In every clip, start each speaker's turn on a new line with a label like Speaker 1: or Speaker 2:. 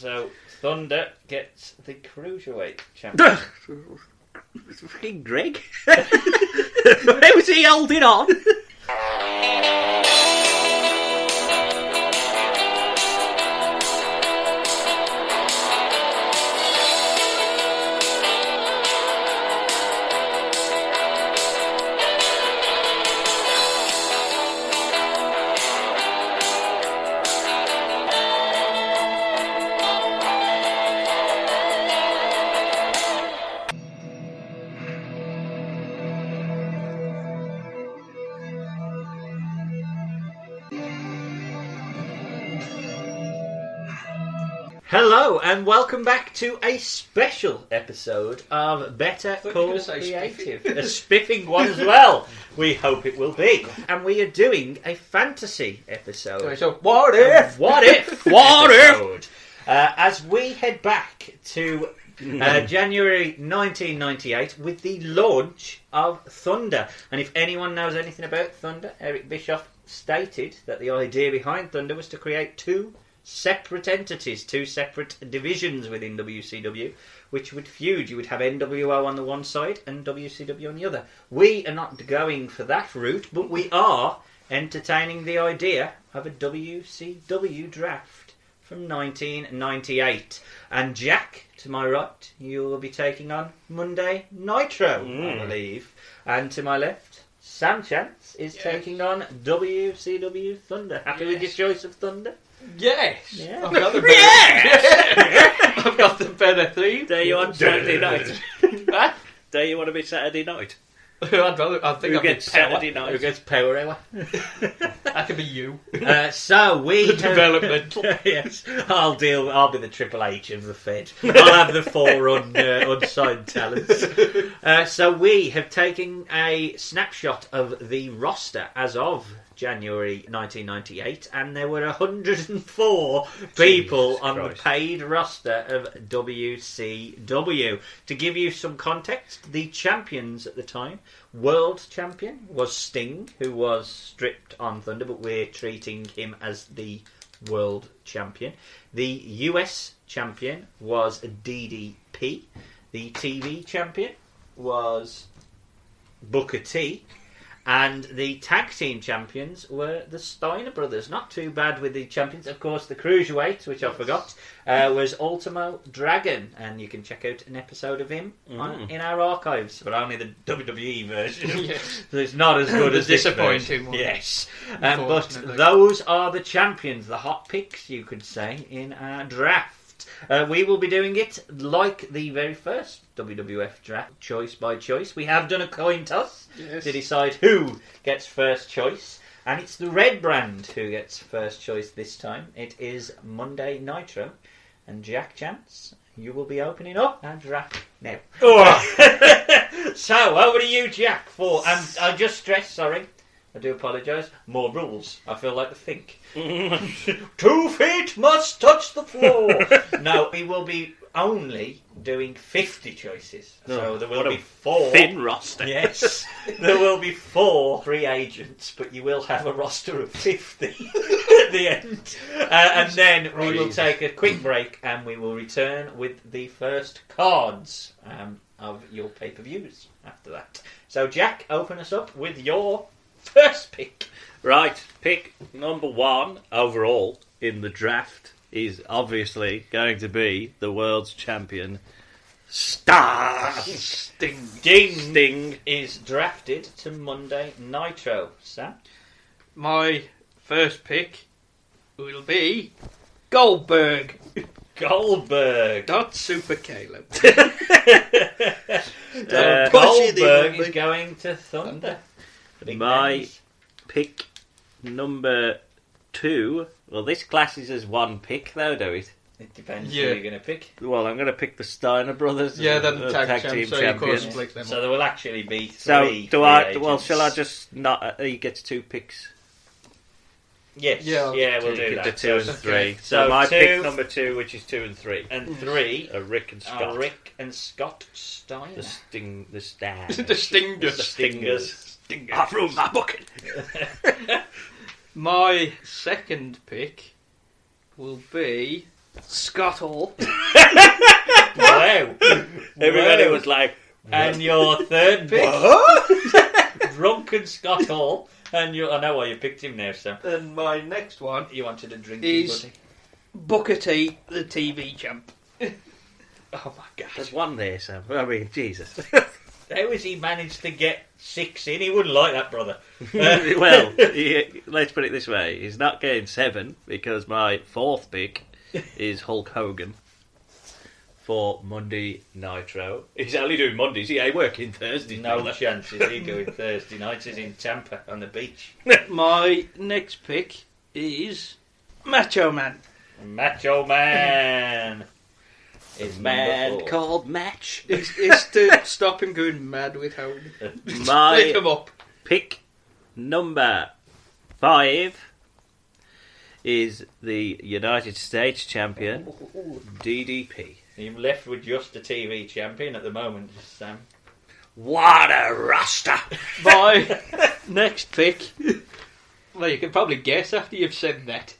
Speaker 1: So, Thunder gets the Cruiserweight Championship.
Speaker 2: Fucking Greg. Where was he holding on?
Speaker 1: Hello and welcome back to a special episode of Better Call Creative. A spiffing one as well. We hope it will be. And we are doing a fantasy episode.
Speaker 2: So, what if?
Speaker 1: What if?
Speaker 2: What if?
Speaker 1: As we head back to January 1998 with the launch of Thunder. And if anyone knows anything about Thunder, Eric Bischoff stated that the idea behind Thunder was to create two separate entities, two separate divisions within WCW, which would feud. You would have NWO on the one side and WCW on the other. We are not going for that route, but we are entertaining the idea of a WCW draft from 1998. And Jack, to my right, you will be taking on Monday Nitro, I believe. And to my left, Sam Chance is taking on WCW Thunder. Happy with your choice of Thunder?
Speaker 3: Yes.
Speaker 1: Yeah.
Speaker 3: I've got the better, I've got the better theme.
Speaker 2: Day you on Saturday night? Day you want to be Saturday night?
Speaker 3: I think
Speaker 2: Who gets Saturday night?
Speaker 1: Who gets Power Hour?
Speaker 3: That could be you.
Speaker 1: So we
Speaker 3: The developmental.
Speaker 1: Yes, I'll be the Triple H of the Fed. I'll have the four unsigned talents. So we have taken a snapshot of the roster as of January 1998, and there were 104 people on the paid roster of WCW. To give you some context, the champions at the time, world champion was Sting, who was stripped on Thunder, but we're treating him as the world champion. The US champion was DDP. The TV champion was Booker T. And the tag team champions were the Steiner brothers. Not too bad with the champions. Of course, the Cruiserweight, which I forgot, was Ultimo Dragon. And you can check out an episode of him in our archives, but only the WWE version.
Speaker 3: Yes.
Speaker 1: So it's not as good as this
Speaker 3: disappointing
Speaker 1: version.
Speaker 3: one.
Speaker 1: Yes. But those are the champions, the hot picks, you could say, in our draft. We will be doing it like the very first WWF draft, choice by choice. We have done a coin toss to decide who gets first choice, and it's the red brand who gets first choice this time. It is Monday Nitro, and Jack Chance, you will be opening up our draft now. So, over to you, Jack, and I just stress, sorry, I do apologise, more rules. I feel like the Fink. 2 feet must touch the floor. No, we will be only doing 50 choices. So there will be 4.
Speaker 2: Thin roster.
Speaker 1: Yes. There will be 4 free agents, but you will have a roster of 50 at the end. And then we will take a quick break and we will return with the first cards of your pay-per-views after that. So, Jack, open us up with your first pick.
Speaker 2: Right, pick number 1 overall in the draft is obviously going to be the world's champion, Sting
Speaker 1: is drafted to Monday Nitro. Sam?
Speaker 3: My first pick will be Goldberg.
Speaker 1: Not
Speaker 3: Super Caleb.
Speaker 1: Goldberg is going to Thunder.
Speaker 2: My pick number 2. Well, this classes as one pick, though, do it?
Speaker 1: It depends who you're going to pick.
Speaker 2: Well, I'm going to pick the Steiner brothers.
Speaker 3: Yeah, they're the tag
Speaker 2: team
Speaker 3: champions.
Speaker 2: champions.
Speaker 1: So there will actually be 3.
Speaker 2: So do I? Well, shall I just not? He gets 2 picks.
Speaker 1: Yes.
Speaker 3: Yeah,
Speaker 1: we'll do that.
Speaker 2: The 2 and 3.
Speaker 1: Okay.
Speaker 2: So my
Speaker 1: 2,
Speaker 2: pick number 2, which is 2 and 3,
Speaker 1: and 3
Speaker 2: are Rick and Scott.
Speaker 1: Rick and Scott Steiner.
Speaker 2: The Stingers.
Speaker 3: The Stingers.
Speaker 2: The Stingers. I've ruined my booking.
Speaker 3: My second pick will be
Speaker 4: Scott Hall.
Speaker 1: Wow.
Speaker 2: Everybody
Speaker 1: Wow.
Speaker 2: was like,
Speaker 1: And your third pick, Drunken Scott Hall. And I know why you picked him now, Sam.
Speaker 4: And my next one
Speaker 1: You wanted a drink,
Speaker 4: is
Speaker 1: buddy.
Speaker 4: Booker T, the TV champ.
Speaker 1: Oh my God.
Speaker 2: there's one there, Sam. I mean, Jesus.
Speaker 1: How has he managed to get 6 in? He wouldn't like that, brother.
Speaker 2: Well, let's put it this way. He's not getting 7 because my 4th pick is Hulk Hogan for Monday Nitro. He's only doing Mondays. He ain't working Thursdays.
Speaker 1: No
Speaker 2: brother.
Speaker 1: chance is he going Thursday nights. He's in Tampa on the beach.
Speaker 4: My next pick is Macho Man.
Speaker 1: Macho Man is
Speaker 2: Man
Speaker 1: number 4.
Speaker 2: called Match.
Speaker 4: It's to stop him going mad with Hogan. Split
Speaker 2: My
Speaker 4: him up.
Speaker 2: pick number 5 is the United States champion, DDP.
Speaker 1: You're left with just a TV champion at the moment, Sam.
Speaker 2: What a roster!
Speaker 4: My next pick. Well, you can probably guess after you've said that.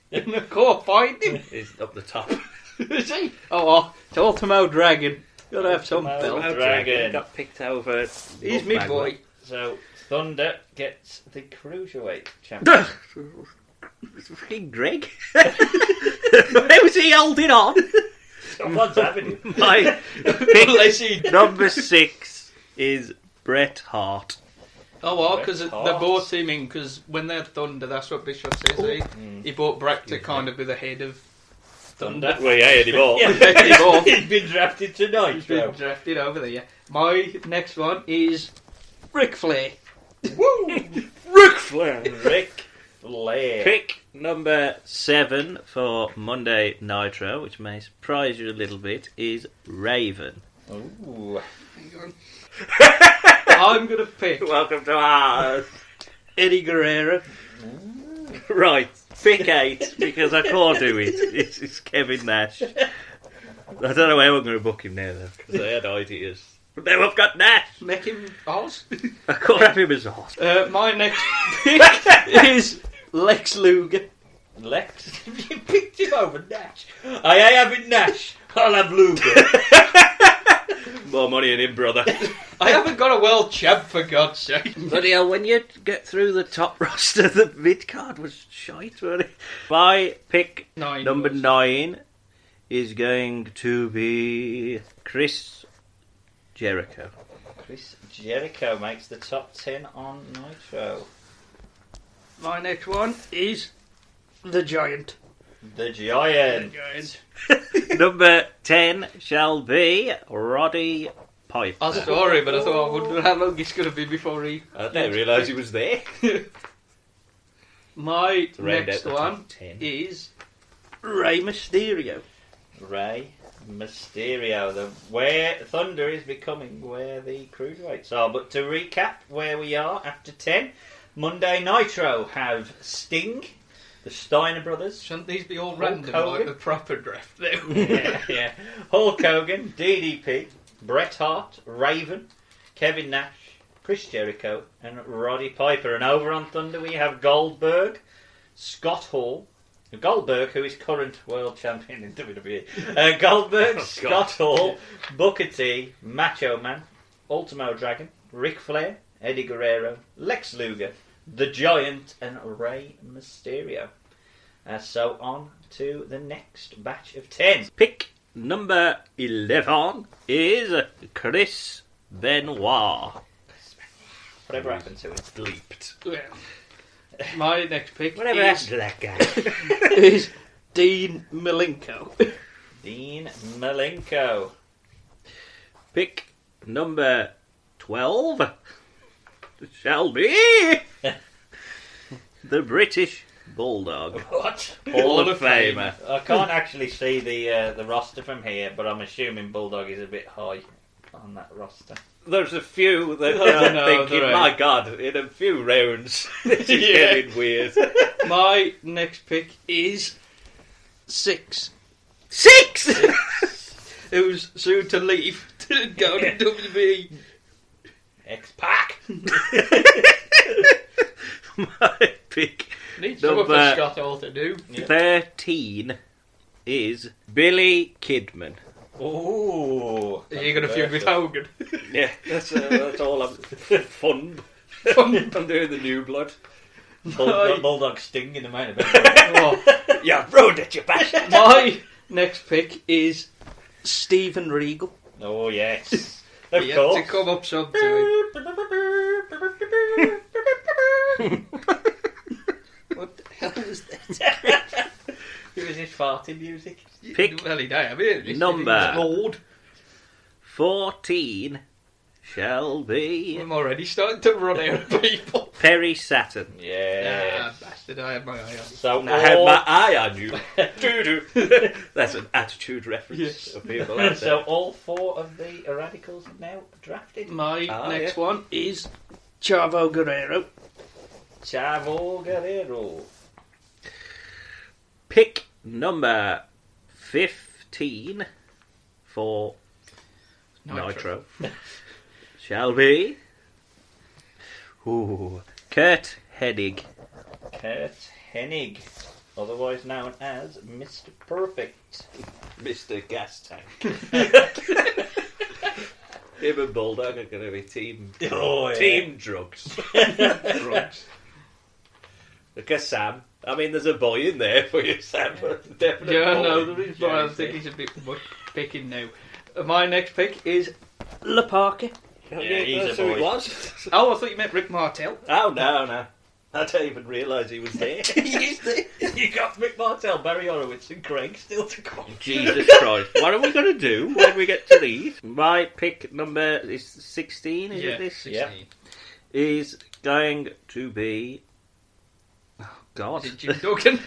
Speaker 4: Go find him.
Speaker 2: Is up the top.
Speaker 4: Is he? Oh, it's Ultimo Dragon. Gotta have some
Speaker 1: Ultimo
Speaker 4: belt.
Speaker 1: Dragon.
Speaker 2: Got picked over.
Speaker 4: He's me boy.
Speaker 1: So Thunder gets the cruiserweight champion.
Speaker 2: Fucking Greg. How was he holding on?
Speaker 1: Someone's having him.
Speaker 2: My pick number 6 is Bret Hart.
Speaker 4: Oh, well, because
Speaker 1: Bret
Speaker 4: they're
Speaker 1: Hart.
Speaker 4: both teaming, because when they're Thunder, that's what Bischoff says. He bought Bret to kind of be the head of Thunder.
Speaker 1: Thunder.
Speaker 2: Well, yeah, anymore.
Speaker 4: Anymore.
Speaker 1: He's been drafted tonight.
Speaker 4: He's been drafted over there. My next one is Ric Flair.
Speaker 1: Woo!
Speaker 2: Ric Flair.
Speaker 1: Ric Flair.
Speaker 2: Pick number 7 for Monday Nitro, which may surprise you a little bit, is Raven.
Speaker 1: Ooh.
Speaker 4: Hang on. I'm going to pick
Speaker 2: Welcome to ours.
Speaker 4: Eddie Guerrero.
Speaker 2: Right, pick 8, because I can't do it. It's Kevin Nash. I don't know how I'm going to book him now, though, because I had ideas. But now I've got Nash.
Speaker 4: Make him Oz.
Speaker 2: I can't have him as horse.
Speaker 4: My next pick is Lex Luger.
Speaker 1: Lex, you picked him over Nash. I ain't having Nash. I'll have Luger.
Speaker 2: More money in him, brother.
Speaker 4: I haven't got a world champ, for God's sake.
Speaker 2: Bloody hell, when you get through the top roster, the mid card was shite, wasn't it? My pick number 9 is going to be Chris Jericho.
Speaker 1: Chris Jericho makes the top 10 on Nitro.
Speaker 4: My next one is The Giant.
Speaker 1: The Giant.
Speaker 2: Number 10 shall be Roddy Piper.
Speaker 4: I'm sorry, but I thought I wondered how long it's going to be before he...
Speaker 2: I didn't realise he was there.
Speaker 4: My
Speaker 2: Round
Speaker 4: next
Speaker 2: out the top
Speaker 4: one
Speaker 2: 10.
Speaker 4: is Rey Mysterio.
Speaker 1: Rey Mysterio. Where Thunder is becoming where the cruiserweights are. But to recap where we are after 10, Monday Nitro have Sting, the Steiner brothers.
Speaker 4: Shouldn't these be all
Speaker 1: Hulk
Speaker 4: random
Speaker 1: Hogan?
Speaker 4: like the proper draft now?
Speaker 1: yeah. Hulk Hogan, DDP, Bret Hart, Raven, Kevin Nash, Chris Jericho, and Roddy Piper. And over on Thunder we have Goldberg, Scott Hall, Goldberg, who is current world champion in WWE. Goldberg, Scott Hall, Booker T, Macho Man, Ultimo Dragon, Ric Flair, Eddie Guerrero, Lex Luger, The Giant, and Rey Mysterio. So on to the next batch of 10.
Speaker 2: Pick number 11 is Chris Benoit.
Speaker 1: Whatever happened to it?
Speaker 2: Bleeped.
Speaker 4: Well, my next pick
Speaker 2: Whatever happened to that guy?
Speaker 4: is Dean Malenko.
Speaker 1: Dean Malenko.
Speaker 2: Pick number 12 shall be the British Bulldog.
Speaker 1: What?
Speaker 2: Hall of Famer.
Speaker 1: I can't actually see the roster from here, but I'm assuming Bulldog is a bit high on that roster.
Speaker 2: There's a few that
Speaker 4: No,
Speaker 2: I'm
Speaker 4: no,
Speaker 2: thinking,
Speaker 4: there
Speaker 2: my
Speaker 4: ain't.
Speaker 2: God, in a few rounds, this is
Speaker 4: Yeah.
Speaker 2: getting weird.
Speaker 4: My next pick is 6.
Speaker 2: 6!
Speaker 4: Who's soon to leave to go to WWE.
Speaker 1: X-Pac.
Speaker 2: My pick
Speaker 4: Need someone for
Speaker 2: number
Speaker 4: Scott Hall to do.
Speaker 2: 13 is Billy Kidman.
Speaker 1: Ooh.
Speaker 4: Are you going to feud with Hogan?
Speaker 2: Yeah, that's all I'm... Fun. I'm doing the new blood.
Speaker 1: Bulldog Sting in the main event.
Speaker 4: Oh,
Speaker 2: Yeah, ruined it, you bastard.
Speaker 4: my next pick is Steven Regal.
Speaker 1: Oh, yes. Of
Speaker 4: He had
Speaker 1: course.
Speaker 4: to come up sometime. What the hell was that?
Speaker 1: It was his farting music.
Speaker 2: Pick
Speaker 4: Well, he died, haven't
Speaker 2: number.
Speaker 4: Lord.
Speaker 2: 14 shall be
Speaker 4: I'm already starting to run out of people.
Speaker 2: Perry Saturn.
Speaker 1: Yeah.
Speaker 4: Ah, bastard, I had my eye on.
Speaker 1: So
Speaker 2: I had
Speaker 1: all,
Speaker 2: my eye on you. Doo-doo. That's an attitude reference.
Speaker 4: Yes.
Speaker 2: Of people out
Speaker 1: so
Speaker 2: there.
Speaker 1: all 4 of the Radicals are now drafted.
Speaker 4: My
Speaker 2: Ah,
Speaker 4: next
Speaker 2: yeah.
Speaker 4: one is Chavo Guerrero.
Speaker 1: Chavo Guerrero.
Speaker 2: Pick number 15 for Nitro. Shall be Kurt Hennig.
Speaker 1: Kurt Hennig, otherwise known as Mr. Perfect.
Speaker 2: Mr. Gas Tank. Him and Bulldog are going to be team drugs.
Speaker 4: Drugs.
Speaker 2: Look at Sam. I mean, there's a boy in there for you, Sam. Definitely.
Speaker 4: Yeah, no, there is, but I think he's a bit much picking now. My next pick is Le Parker.
Speaker 1: Yeah, he's
Speaker 2: that's
Speaker 1: a
Speaker 2: who
Speaker 1: boy.
Speaker 2: it was.
Speaker 4: Oh, I thought you meant Rick Martel.
Speaker 2: Oh, no. I don't even realise he was there.
Speaker 1: You got Mick Martel, Barry Horowitz, and Craig still to come.
Speaker 2: Jesus Christ. What are we going to do when we get to these? My pick number is 16, is
Speaker 4: Yeah,
Speaker 2: it this?
Speaker 4: 16.
Speaker 1: Yeah.
Speaker 2: Is going to be... Oh, God.
Speaker 4: Is it Jim Duggan?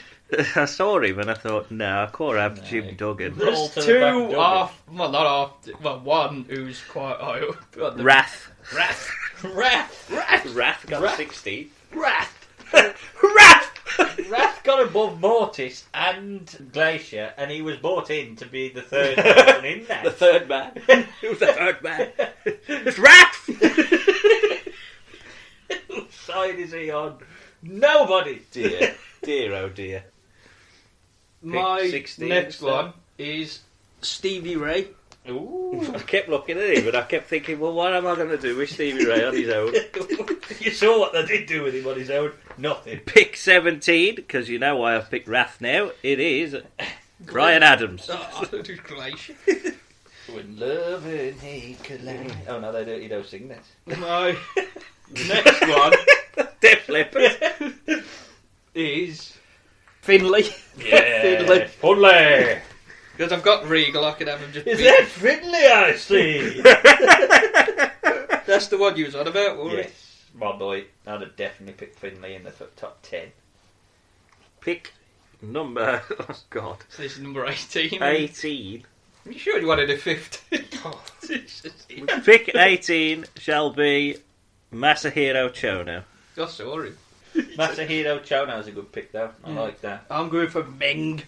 Speaker 2: I saw him and I thought, no, I can't have
Speaker 1: No.
Speaker 2: Jim Duggan.
Speaker 1: Roll
Speaker 4: There's
Speaker 1: to the
Speaker 4: two
Speaker 1: back Duggan.
Speaker 4: half, well, not half, well, one who's quite high up.
Speaker 2: Wrath.
Speaker 1: Wrath.
Speaker 2: Wrath got
Speaker 1: Wrath.
Speaker 2: 16.
Speaker 1: Wrath.
Speaker 2: Wrath!
Speaker 1: Wrath got above Mortis and Glacier, and he was brought in to be the third person in
Speaker 2: The
Speaker 1: there.
Speaker 2: third man. Who's the third man? It's Wrath!
Speaker 1: Whose side is he on? Nobody.
Speaker 2: Dear. Dear, oh dear.
Speaker 4: My
Speaker 2: 16
Speaker 4: next
Speaker 2: so.
Speaker 4: one is Stevie Ray.
Speaker 1: Ooh.
Speaker 2: I kept looking at him and I kept thinking, well, what am I going to do with Stevie Ray on his own?
Speaker 1: You saw what they did do with him on his own. Nothing.
Speaker 2: Pick 17, because you know why I've picked Wrath now. It is Brian Adams.
Speaker 4: Oh, I thought it was Glacier.
Speaker 1: When love and hate collide. Oh no, they don't. You don't sing that.
Speaker 4: My next one
Speaker 2: Def Leppard.
Speaker 4: is Finlay.
Speaker 1: Yeah. Finlay.
Speaker 4: Because I've got Regal, I could have him just
Speaker 1: Is
Speaker 4: beat.
Speaker 1: that Finlay? I see.
Speaker 4: That's the one you was on about, wasn't it?
Speaker 1: Yes, my boy. I'd have definitely picked Finlay in the top 10.
Speaker 2: Pick number, oh God,
Speaker 4: This is number 18.
Speaker 2: 18.
Speaker 4: You sure you wanted a 15?
Speaker 2: Pick 18 shall be Masahiro Chono.
Speaker 4: I saw him.
Speaker 1: Masahiro Chono's a good pick, though. I like that.
Speaker 4: I'm going for Meng.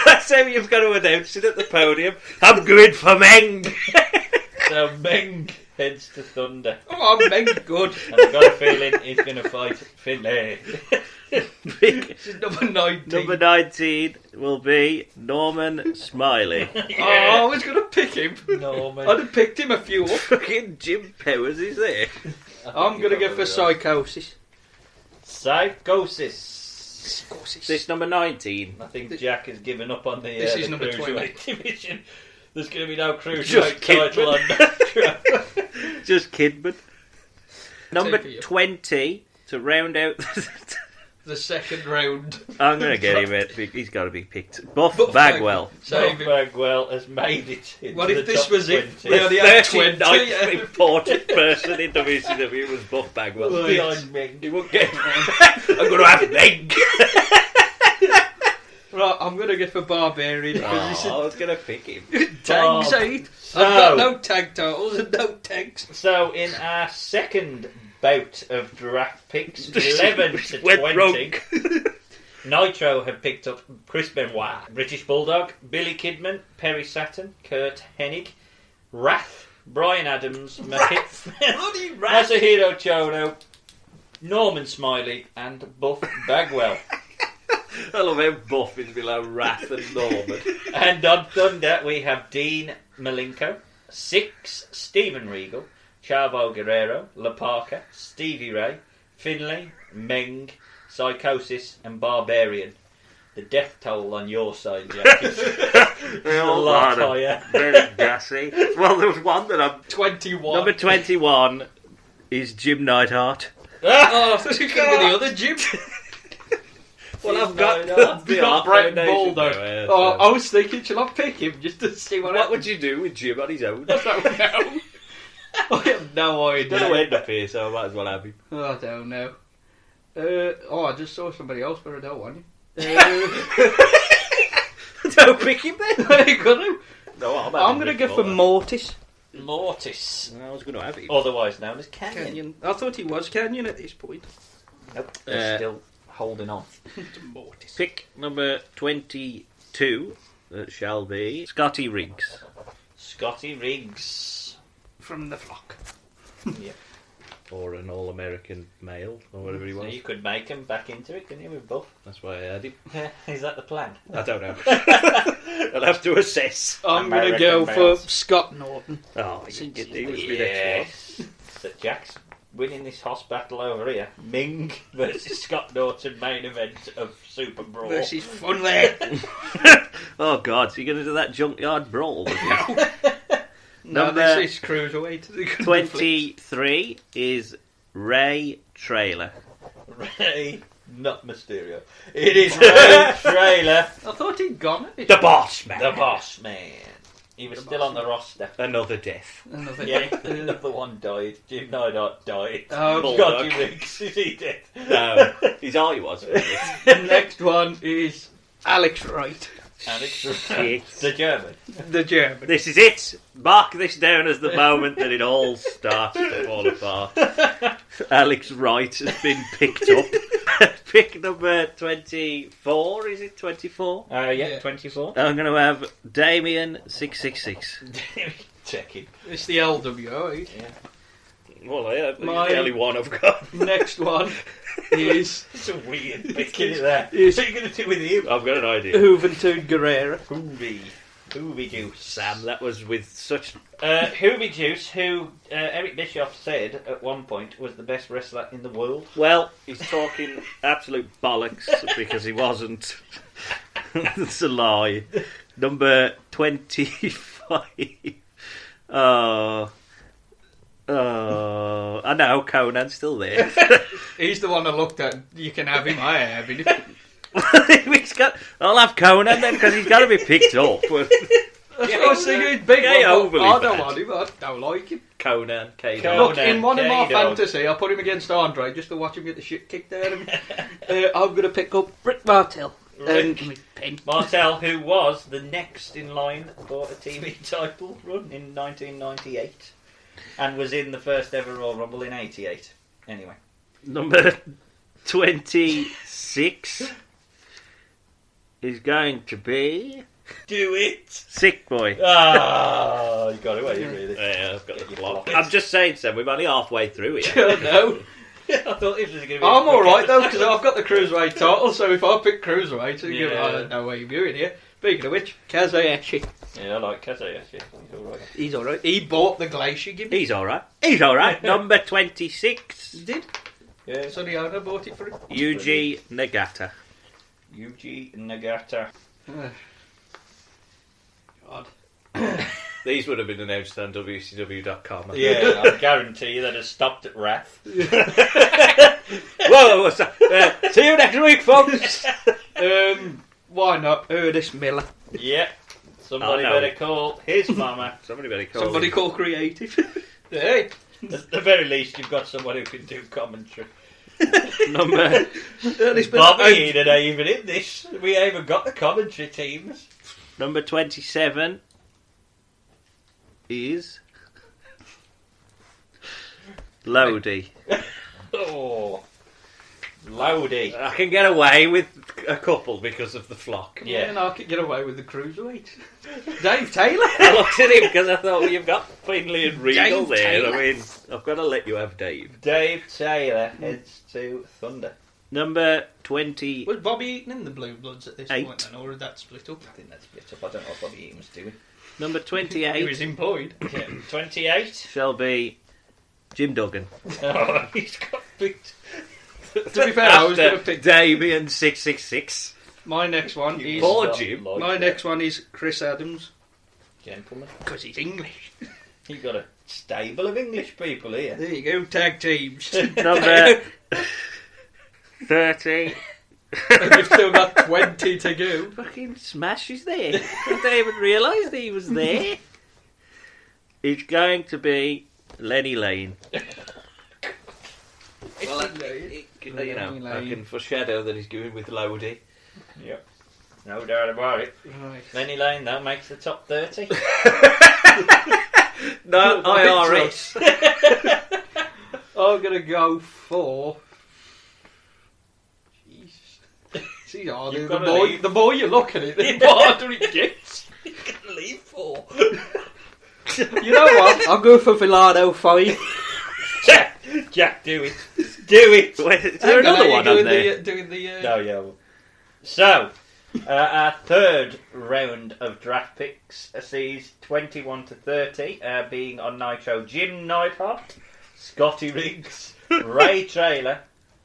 Speaker 2: That's how you've got to announce it at the podium. I'm going for Meng.
Speaker 1: So Meng heads to Thunder.
Speaker 4: Oh, Meng's good.
Speaker 1: And I've got a feeling he's going to fight Finlay.
Speaker 2: Pick
Speaker 4: This is number 19.
Speaker 2: number 19 will be Norman Smiley.
Speaker 4: Oh, I was going to pick him.
Speaker 1: Norman.
Speaker 4: I'd have picked him a few up.
Speaker 2: Fucking Jim Powers is there.
Speaker 4: I'm going to go for Psychosis.
Speaker 1: Psychosis.
Speaker 2: Is this number 19?
Speaker 1: I think Jack has given up on the,
Speaker 4: This is
Speaker 1: the
Speaker 4: number
Speaker 1: cruiserweight division. There's going to be no
Speaker 2: Just
Speaker 1: cruiserweight title on Nitro.
Speaker 2: Just Kidman. Number
Speaker 4: Take it.
Speaker 2: 20 to round out.
Speaker 4: The second round.
Speaker 2: I'm going to get him it. He's got to be picked. Buff
Speaker 4: Buff
Speaker 2: Bagwell.
Speaker 4: Save
Speaker 1: Bob
Speaker 4: him.
Speaker 1: Bagwell has made it into
Speaker 4: What
Speaker 1: the
Speaker 4: if this
Speaker 1: top
Speaker 4: was
Speaker 1: 20.
Speaker 4: it? They only had 20.
Speaker 2: 39th important person in WCW was Buff Bagwell.
Speaker 4: Right.
Speaker 1: Behind Meng.
Speaker 2: He won't get I'm going to have Meg.
Speaker 4: Right, I'm going to go for Barbarian. Because
Speaker 2: I was going to pick him.
Speaker 4: this is tags,
Speaker 1: Bob.
Speaker 4: eh?
Speaker 1: So-
Speaker 4: I've got no tag titles and no tags.
Speaker 1: So in our second bout of draft picks, 11 to
Speaker 2: Went
Speaker 1: 20,
Speaker 2: wrong.
Speaker 1: Nitro have picked up Chris Benoit, British Bulldog, Billy Kidman, Perry Saturn, Kurt Hennig, Wrath, Brian Adams,
Speaker 4: Bloody Wrath.
Speaker 1: Masahiro Chono, Norman Smiley, and Buff Bagwell.
Speaker 2: I love how buff is below Wrath and Norman.
Speaker 1: And on Thunder, we have Dean Malenko, 6, Stephen Regal, Chavo Guerrero, La Parka, Stevie Ray, Finlay, Meng, Psychosis, and Barbarian. The death toll on your side, Jack, is
Speaker 2: They're
Speaker 1: a
Speaker 2: all
Speaker 1: lot
Speaker 2: bad
Speaker 1: higher.
Speaker 2: and very gassy. Well, there was one that I'm...
Speaker 4: 21.
Speaker 2: Number 21 is Jim Neidhart.
Speaker 4: Oh, I thought you were going to be the other Jim.
Speaker 2: Well, I've got
Speaker 4: You've got Brett
Speaker 2: Foundation
Speaker 4: Baldo.
Speaker 2: now, yeah,
Speaker 4: Oh,
Speaker 2: so-
Speaker 4: I was thinking, shall I pick him just to see what
Speaker 2: What
Speaker 4: happens?
Speaker 2: would you do with Jim on his own?
Speaker 4: I don't know. I have no
Speaker 2: He's going to
Speaker 4: idea.
Speaker 2: end up here, so I might as well have him.
Speaker 4: Oh, I don't know. I just saw somebody else, but I don't want him.
Speaker 2: Don't pick him then.
Speaker 4: I ain't gonna.
Speaker 2: No,
Speaker 4: I'm going to go for Mortis.
Speaker 1: Mortis,
Speaker 2: I was going to have him.
Speaker 1: otherwise known as Canyon.
Speaker 4: Canyon. I thought he was Canyon at this point.
Speaker 1: Nope, they're still holding on.
Speaker 4: Mortis.
Speaker 2: Pick number 22, that shall be Scotty Riggs.
Speaker 1: Scotty Riggs.
Speaker 4: From the flock.
Speaker 1: Yeah.
Speaker 2: Or an All-American male, or whatever he
Speaker 1: So
Speaker 2: was.
Speaker 1: you could make him back into it, couldn't you, with Buff?
Speaker 2: That's why I had him.
Speaker 1: Is that the plan?
Speaker 2: I don't know. I'll have to assess.
Speaker 4: I'm going to
Speaker 1: American
Speaker 4: go for
Speaker 1: males.
Speaker 4: Scott Norton.
Speaker 2: Oh, he was my next
Speaker 1: Yes. So Jack's winning this hoss battle over here. Ming versus Scott Norton, main event of Super Brawl.
Speaker 4: Versus Funley.
Speaker 2: one. Oh, God, so you're going to do that junkyard brawl?
Speaker 4: No,
Speaker 2: Number
Speaker 4: this is Cruiserweight.
Speaker 2: 23 is Ray Trailer.
Speaker 1: Ray, not Mysterio. It is Ray Trailer,
Speaker 4: I thought he'd gone at it.
Speaker 2: The boss man.
Speaker 1: the boss man. He was
Speaker 4: The
Speaker 1: still
Speaker 4: boss
Speaker 1: on the roster.
Speaker 2: Another death.
Speaker 4: Another
Speaker 1: Yeah,
Speaker 4: day.
Speaker 1: another one died. Jim Neidhart died.
Speaker 4: Oh,
Speaker 1: Scotty
Speaker 2: Bulldog.
Speaker 1: Riggs, is he dead?
Speaker 2: No, his eye was.
Speaker 4: Next one is Alex Wright,
Speaker 1: Alex
Speaker 2: Shit.
Speaker 1: the German.
Speaker 4: the German.
Speaker 2: This is it. Mark this down as the moment that it all starts to fall apart. Alex Wright has been picked up. Pick number 24, is it 24?
Speaker 1: Yeah,
Speaker 4: Yeah.
Speaker 1: 24.
Speaker 2: I'm going to have Damien 666.
Speaker 1: Check him.
Speaker 4: It's the LWO. Right?
Speaker 2: Well, yeah, he's
Speaker 4: My-
Speaker 2: the only one I've got.
Speaker 4: Next one is
Speaker 1: It's a weird pick, isn't it? There.
Speaker 4: Is-
Speaker 1: What are you going to do with him?
Speaker 2: I've got an idea.
Speaker 4: Juventud Guerrera.
Speaker 1: Hoovy Juice.
Speaker 2: Sam, that was with such...
Speaker 1: Hoovy Juice, who Eric Bischoff said at one point was the best wrestler in the world.
Speaker 2: Well, he's talking absolute bollocks because he wasn't. That's a lie. Number 25. Oh, I know, Conan's still there.
Speaker 4: He's the one I looked at. You can have him. I have him.
Speaker 2: I'll have Conan then because he's got to be picked up.
Speaker 4: That's what I was thinking. He's big.
Speaker 2: Get
Speaker 4: one,
Speaker 2: overly
Speaker 4: but I don't
Speaker 2: bad.
Speaker 4: want him. I don't like him.
Speaker 2: Conan, K.
Speaker 1: Conan.
Speaker 4: Look, in one of my
Speaker 1: K-Dog.
Speaker 4: fantasy, I put him against Andre just to watch him get the shit kicked out of him. I'm going to pick up Rick Martel.
Speaker 1: Rick.
Speaker 4: And Pen.
Speaker 1: Martel, who was the next in line for a TV title run in 1998 and was in the first ever Royal Rumble in 88. Anyway.
Speaker 2: Number 26 is going to be
Speaker 1: Do it!
Speaker 2: Sick Boy.
Speaker 1: Ah, you got away, really.
Speaker 2: Yeah, I've got the
Speaker 1: You
Speaker 2: clock.
Speaker 1: blocked.
Speaker 2: I'm just saying, Sam, we're only halfway through here.
Speaker 4: No.
Speaker 1: I thought this was going to be.
Speaker 4: I'm alright though, because I've got the Cruiserweight title, so if I pick Cruiserweight, I
Speaker 1: Yeah.
Speaker 4: don't know where you're going here. Speaking of which, Kazayashi.
Speaker 1: Yeah, I like Kazuya. He's alright.
Speaker 4: He's alright. He bought the glacier gimmick.
Speaker 2: He's alright. He's alright. Number 26,
Speaker 4: He did.
Speaker 1: Yeah.
Speaker 4: So the owner bought it for him.
Speaker 2: Yuji Nagata.
Speaker 1: Yuji Nagata.
Speaker 4: God.
Speaker 2: These would have been announced on WCW.com.
Speaker 1: Yeah, I guarantee you they'd have stopped at Wrath.
Speaker 2: Whoa, see you next week, folks.
Speaker 4: Why not? Ernest Miller.
Speaker 1: Yeah. Somebody
Speaker 2: Oh, no.
Speaker 1: better call his mama.
Speaker 2: Somebody better call
Speaker 4: Somebody
Speaker 2: him.
Speaker 4: call creative. Hey.
Speaker 1: At the very least, you've got someone who can do commentary.
Speaker 2: Number
Speaker 4: Ernest Miller.
Speaker 1: Bobby ain't even in this. We ain't even got the commentary teams.
Speaker 2: number 27 is Lodi.
Speaker 1: Oh, Lowdy.
Speaker 2: I can get away with a couple because of the flock.
Speaker 1: Yeah.
Speaker 4: And I could get away with the Cruiserweight. Dave Taylor.
Speaker 2: I looked at him because I thought, well, you've got Finley and Regal
Speaker 4: Dave
Speaker 2: there.
Speaker 4: Taylor.
Speaker 2: I mean, I've got to let you have Dave.
Speaker 1: Dave Taylor heads to Thunder.
Speaker 2: Number 20.
Speaker 4: Was Bobby Eaton in the Blue Bloods at this
Speaker 2: 8.
Speaker 4: point then, or had that split up?
Speaker 3: I think that's split up. I don't know what Bobby Eaton was doing.
Speaker 2: Number
Speaker 4: He
Speaker 2: 28
Speaker 4: was employed.
Speaker 3: Yeah, 28.
Speaker 2: shall be Jim Duggan.
Speaker 3: Oh, he's got big.
Speaker 4: To be fair, I was going to pick...
Speaker 2: Damien 666.
Speaker 4: My next one is...
Speaker 2: Poor Jim.
Speaker 4: My next one is Chris Adams.
Speaker 3: Gentleman.
Speaker 4: Because he's English.
Speaker 3: You've got a stable of English people here.
Speaker 4: There you go, tag teams.
Speaker 2: Number 30.
Speaker 4: And you've still got 20 to go.
Speaker 2: Fucking Smash is there. They even realised he was there. It's going to be Lenny Lane. Well, you know, I can foreshadow that he's going with Lodi.
Speaker 3: Yep. No doubt about it.
Speaker 4: Right.
Speaker 3: Lenny Lane, though, makes the top 30.
Speaker 2: No, IRS.
Speaker 4: I'm going to go for... Jesus. See,
Speaker 3: You've got to leave.
Speaker 4: the more you look at it, the harder it gets.
Speaker 3: You can leave 4.
Speaker 4: You know what? I'll go for Villano 5.
Speaker 3: Jack, do it. Do it.
Speaker 2: Wait, is there another one on there?
Speaker 4: Doing the
Speaker 3: No, yeah. So, our third round of draft picks sees 21 to 30 being on Nitro: Jim Neidhart, Scotty Riggs, Ray Traylor,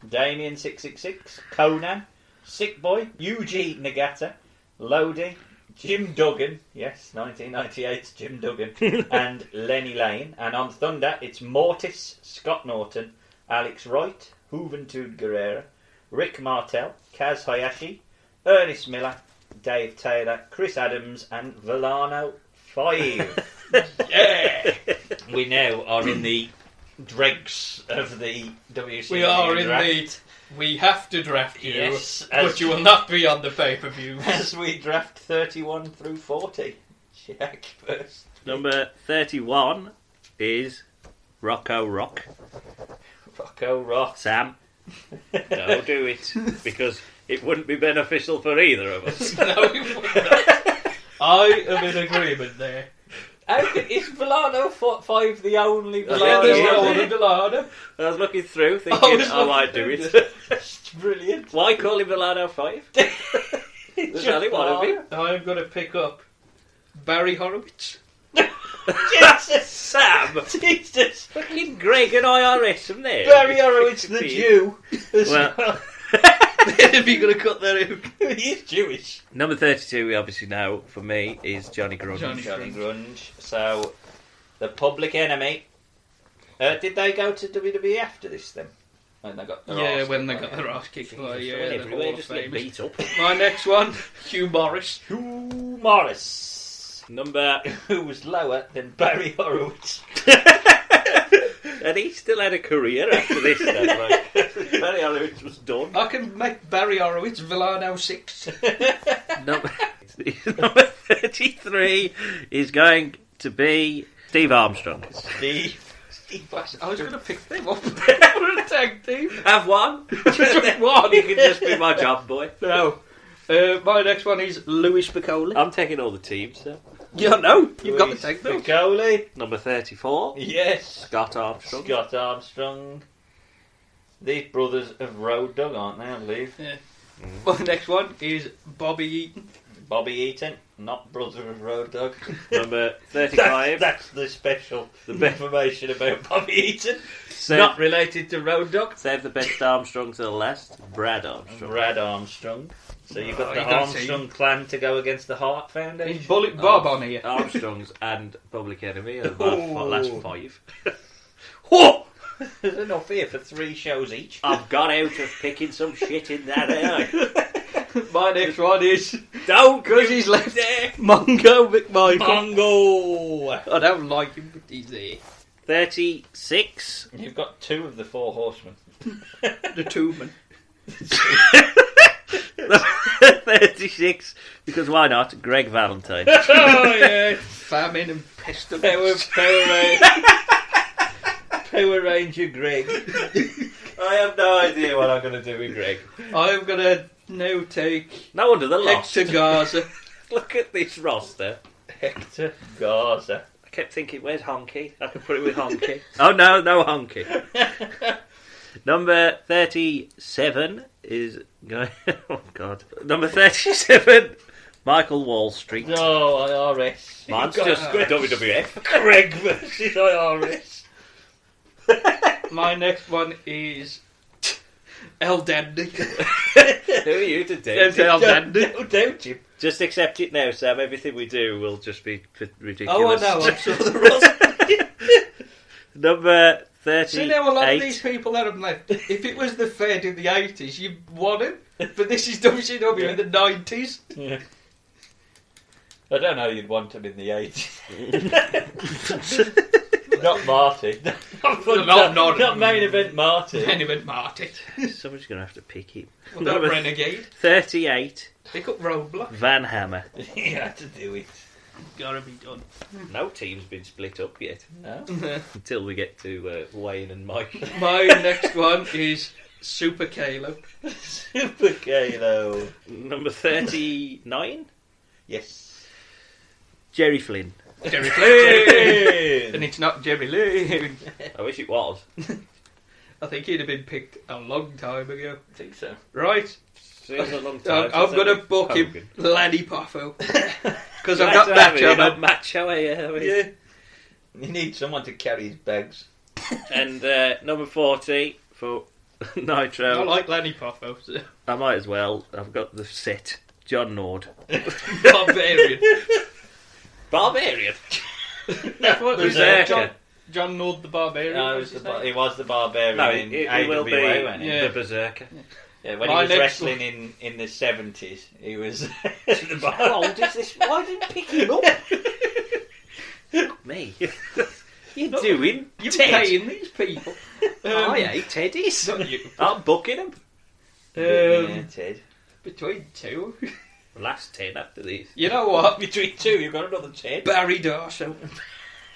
Speaker 3: Damien 666, Conan, Sick Boy, Yuji Nagata, Lodi, Jim Duggan, yes, 1998's Jim Duggan, and Lenny Lane. And on Thunder, it's Mortis, Scott Norton, Alex Wright, Juventud Guerrera, Rick Martel, Kaz Hayashi, Ernest Miller, Dave Taylor, Chris Adams, and Villano 5. Yeah! We now are in the dregs of the WCW
Speaker 4: We are in
Speaker 3: draft.
Speaker 4: the... We have to draft you,
Speaker 3: Yes,
Speaker 4: but you will not be on the pay-per-view.
Speaker 3: As we draft 31 through 40. Jack first.
Speaker 2: Number 31 is Rocco Rock.
Speaker 3: Rocco Rock.
Speaker 2: Sam, don't do it, because it wouldn't be beneficial for either of us.
Speaker 4: No, it would not. I am in agreement there.
Speaker 3: Is Villano 5 the only
Speaker 2: Yeah,
Speaker 3: Villano?
Speaker 2: there's
Speaker 3: on
Speaker 2: one.
Speaker 3: there?
Speaker 4: Villano.
Speaker 2: I was looking through, thinking I might do it.
Speaker 3: It's brilliant.
Speaker 2: Why call him Villano 5? There's only one of him.
Speaker 4: I'm going to pick up Barry Horowitz.
Speaker 3: Jesus,
Speaker 2: Sam!
Speaker 3: Jesus.
Speaker 2: Fucking Greg and IRS from there.
Speaker 3: Barry Horowitz, the Jew. As
Speaker 2: Well-
Speaker 3: well.
Speaker 4: If you're going to cut that out.
Speaker 3: He's Jewish.
Speaker 2: Number 32, we obviously know, for me, is Johnny Grunge.
Speaker 3: Johnny Grunge. So, the Public Enemy. Did they go to WWE after this then? When they got their arse
Speaker 4: When they
Speaker 3: kicked
Speaker 4: got
Speaker 3: by
Speaker 4: their ass kicked by,
Speaker 2: Went
Speaker 4: the
Speaker 2: everywhere,
Speaker 4: Hall of
Speaker 2: just get
Speaker 4: Fame.
Speaker 2: beat up.
Speaker 4: My next one, Hugh Morris.
Speaker 3: Hugh Morris.
Speaker 2: Number...
Speaker 3: Who was lower than Barry Horowitz.
Speaker 2: And he still had a career after this, then. Like, Barry Horowitz was done.
Speaker 4: I can make Barry Horowitz Villano 6.
Speaker 2: Number 33 is going to be Steve Armstrong.
Speaker 3: Steve
Speaker 4: I was going to pick them up for a tag team.
Speaker 2: Have one.
Speaker 4: Just one.
Speaker 2: You can just be my job boy.
Speaker 4: No. My next one is Louis Piccoli.
Speaker 2: I'm taking all the teams, so.
Speaker 4: Yeah, no, you've got the
Speaker 3: Luis
Speaker 4: tag team.
Speaker 3: Piccoli.
Speaker 2: Number 34,
Speaker 3: Yes.
Speaker 2: Scott Armstrong.
Speaker 3: Scott Armstrong. These brothers of Road Dog, aren't they, I believe?
Speaker 4: Yeah. My next one is Bobby Eaton.
Speaker 3: Bobby Eaton, not brother of Road Dog.
Speaker 2: Number 35,
Speaker 3: That's the special information about Bobby Eaton.
Speaker 2: save,
Speaker 3: Not related to Road Dog.
Speaker 2: save the best Armstrong to the last, Brad Armstrong.
Speaker 3: Brad Armstrong. So you've got the
Speaker 4: you gotta
Speaker 3: Armstrong clan to go against the Hart Foundation.
Speaker 4: He's Bullet Bob on here.
Speaker 2: Armstrongs and Public Enemy are my last 5.
Speaker 3: Whoa! There's enough here for 3 shows each.
Speaker 2: I've got out of picking some shit in that area.
Speaker 4: My next one is
Speaker 2: Don't
Speaker 4: because he's left there. Mongo McMichael.
Speaker 3: Mongo!
Speaker 4: I don't like him, but he's there.
Speaker 2: 36.
Speaker 3: You've got 2 of the 4 horsemen.
Speaker 4: The two-man.
Speaker 2: 36, because why not? Greg Valentine.
Speaker 3: Oh, yeah.
Speaker 4: Famine and pestilence.
Speaker 3: Power Ranger Greg.
Speaker 2: I have no idea what I'm going to do with Greg.
Speaker 4: I'm going to now take
Speaker 2: No wonder the lost.
Speaker 4: Hector Garza.
Speaker 2: Look at this roster.
Speaker 3: Hector Garza.
Speaker 2: I kept thinking, where's Honky? I could put it with Honky. Oh no, no Honky. Number 37 is going. Oh God, number 37, Michael Wall Street.
Speaker 3: Oh, IRS.
Speaker 2: Mine's
Speaker 3: You've got
Speaker 2: just
Speaker 3: Greg-
Speaker 2: WWF.
Speaker 3: Greg versus IRS.
Speaker 4: My next one is El Dandy.
Speaker 2: Who are you to do?
Speaker 4: El Dandy.
Speaker 3: Don't you?
Speaker 2: Just accept it now, Sam. Everything we do will just be ridiculous.
Speaker 4: Oh, I know. I'm sure there was.
Speaker 2: Number 38.
Speaker 4: See, now a lot of these people that have left, if it was the Fed in the 80s, you won it. But this is WCW in the 90s.
Speaker 3: Yeah. I don't know you'd want him in the 80s. Not Marty. Not main event Marty.
Speaker 4: Main event Marty.
Speaker 2: Someone's going to have to pick him.
Speaker 4: Well, that Renegade.
Speaker 2: 38,
Speaker 4: Pick up Roadblock.
Speaker 2: Van Hammer.
Speaker 3: He had to do it.
Speaker 4: Gotta be done.
Speaker 2: No team's been split up yet.
Speaker 3: No?
Speaker 2: Until we get to Wayne and Mike.
Speaker 4: My next one is Super Kalo.
Speaker 3: Super Kalo.
Speaker 2: Number 39,
Speaker 3: Yes.
Speaker 2: Jerry Flynn.
Speaker 4: Jerry Flynn! And it's not Jerry Lynn.
Speaker 2: I wish it was.
Speaker 4: I think he'd have been picked a long time ago.
Speaker 3: I think so.
Speaker 4: Right.
Speaker 2: Seems a long time.
Speaker 4: I'm going to book him Lanny Poffo. Because I've got
Speaker 2: Macho.
Speaker 4: Yeah.
Speaker 3: You need someone to carry his bags.
Speaker 2: And number 40 for Nitro.
Speaker 4: I like Lanny Poffo. So.
Speaker 2: I might as well. I've got the set. John Nord.
Speaker 4: Barbarian.
Speaker 2: Barbarian.
Speaker 3: Berserker.
Speaker 4: John Nord the Barbarian.
Speaker 3: No, he was the Barbarian
Speaker 2: No,
Speaker 3: in
Speaker 2: it
Speaker 3: AWA,
Speaker 2: will be
Speaker 3: wasn't he?
Speaker 4: Yeah.
Speaker 2: the Berserker.
Speaker 3: Yeah, when
Speaker 4: My
Speaker 3: he was
Speaker 4: next
Speaker 3: wrestling in the 70s, he was the
Speaker 2: How old is this? Why didn't pick him up? Fuck me. You're doing
Speaker 4: You're
Speaker 2: Ted.
Speaker 4: paying these people.
Speaker 2: I hate Teddies.
Speaker 4: Not you.
Speaker 2: I'm booking them.
Speaker 3: Yeah, Ted.
Speaker 4: Between two.
Speaker 2: Last 10 after these.
Speaker 4: You know what?
Speaker 3: Between two, you've got another Ted.
Speaker 4: Barry Darso.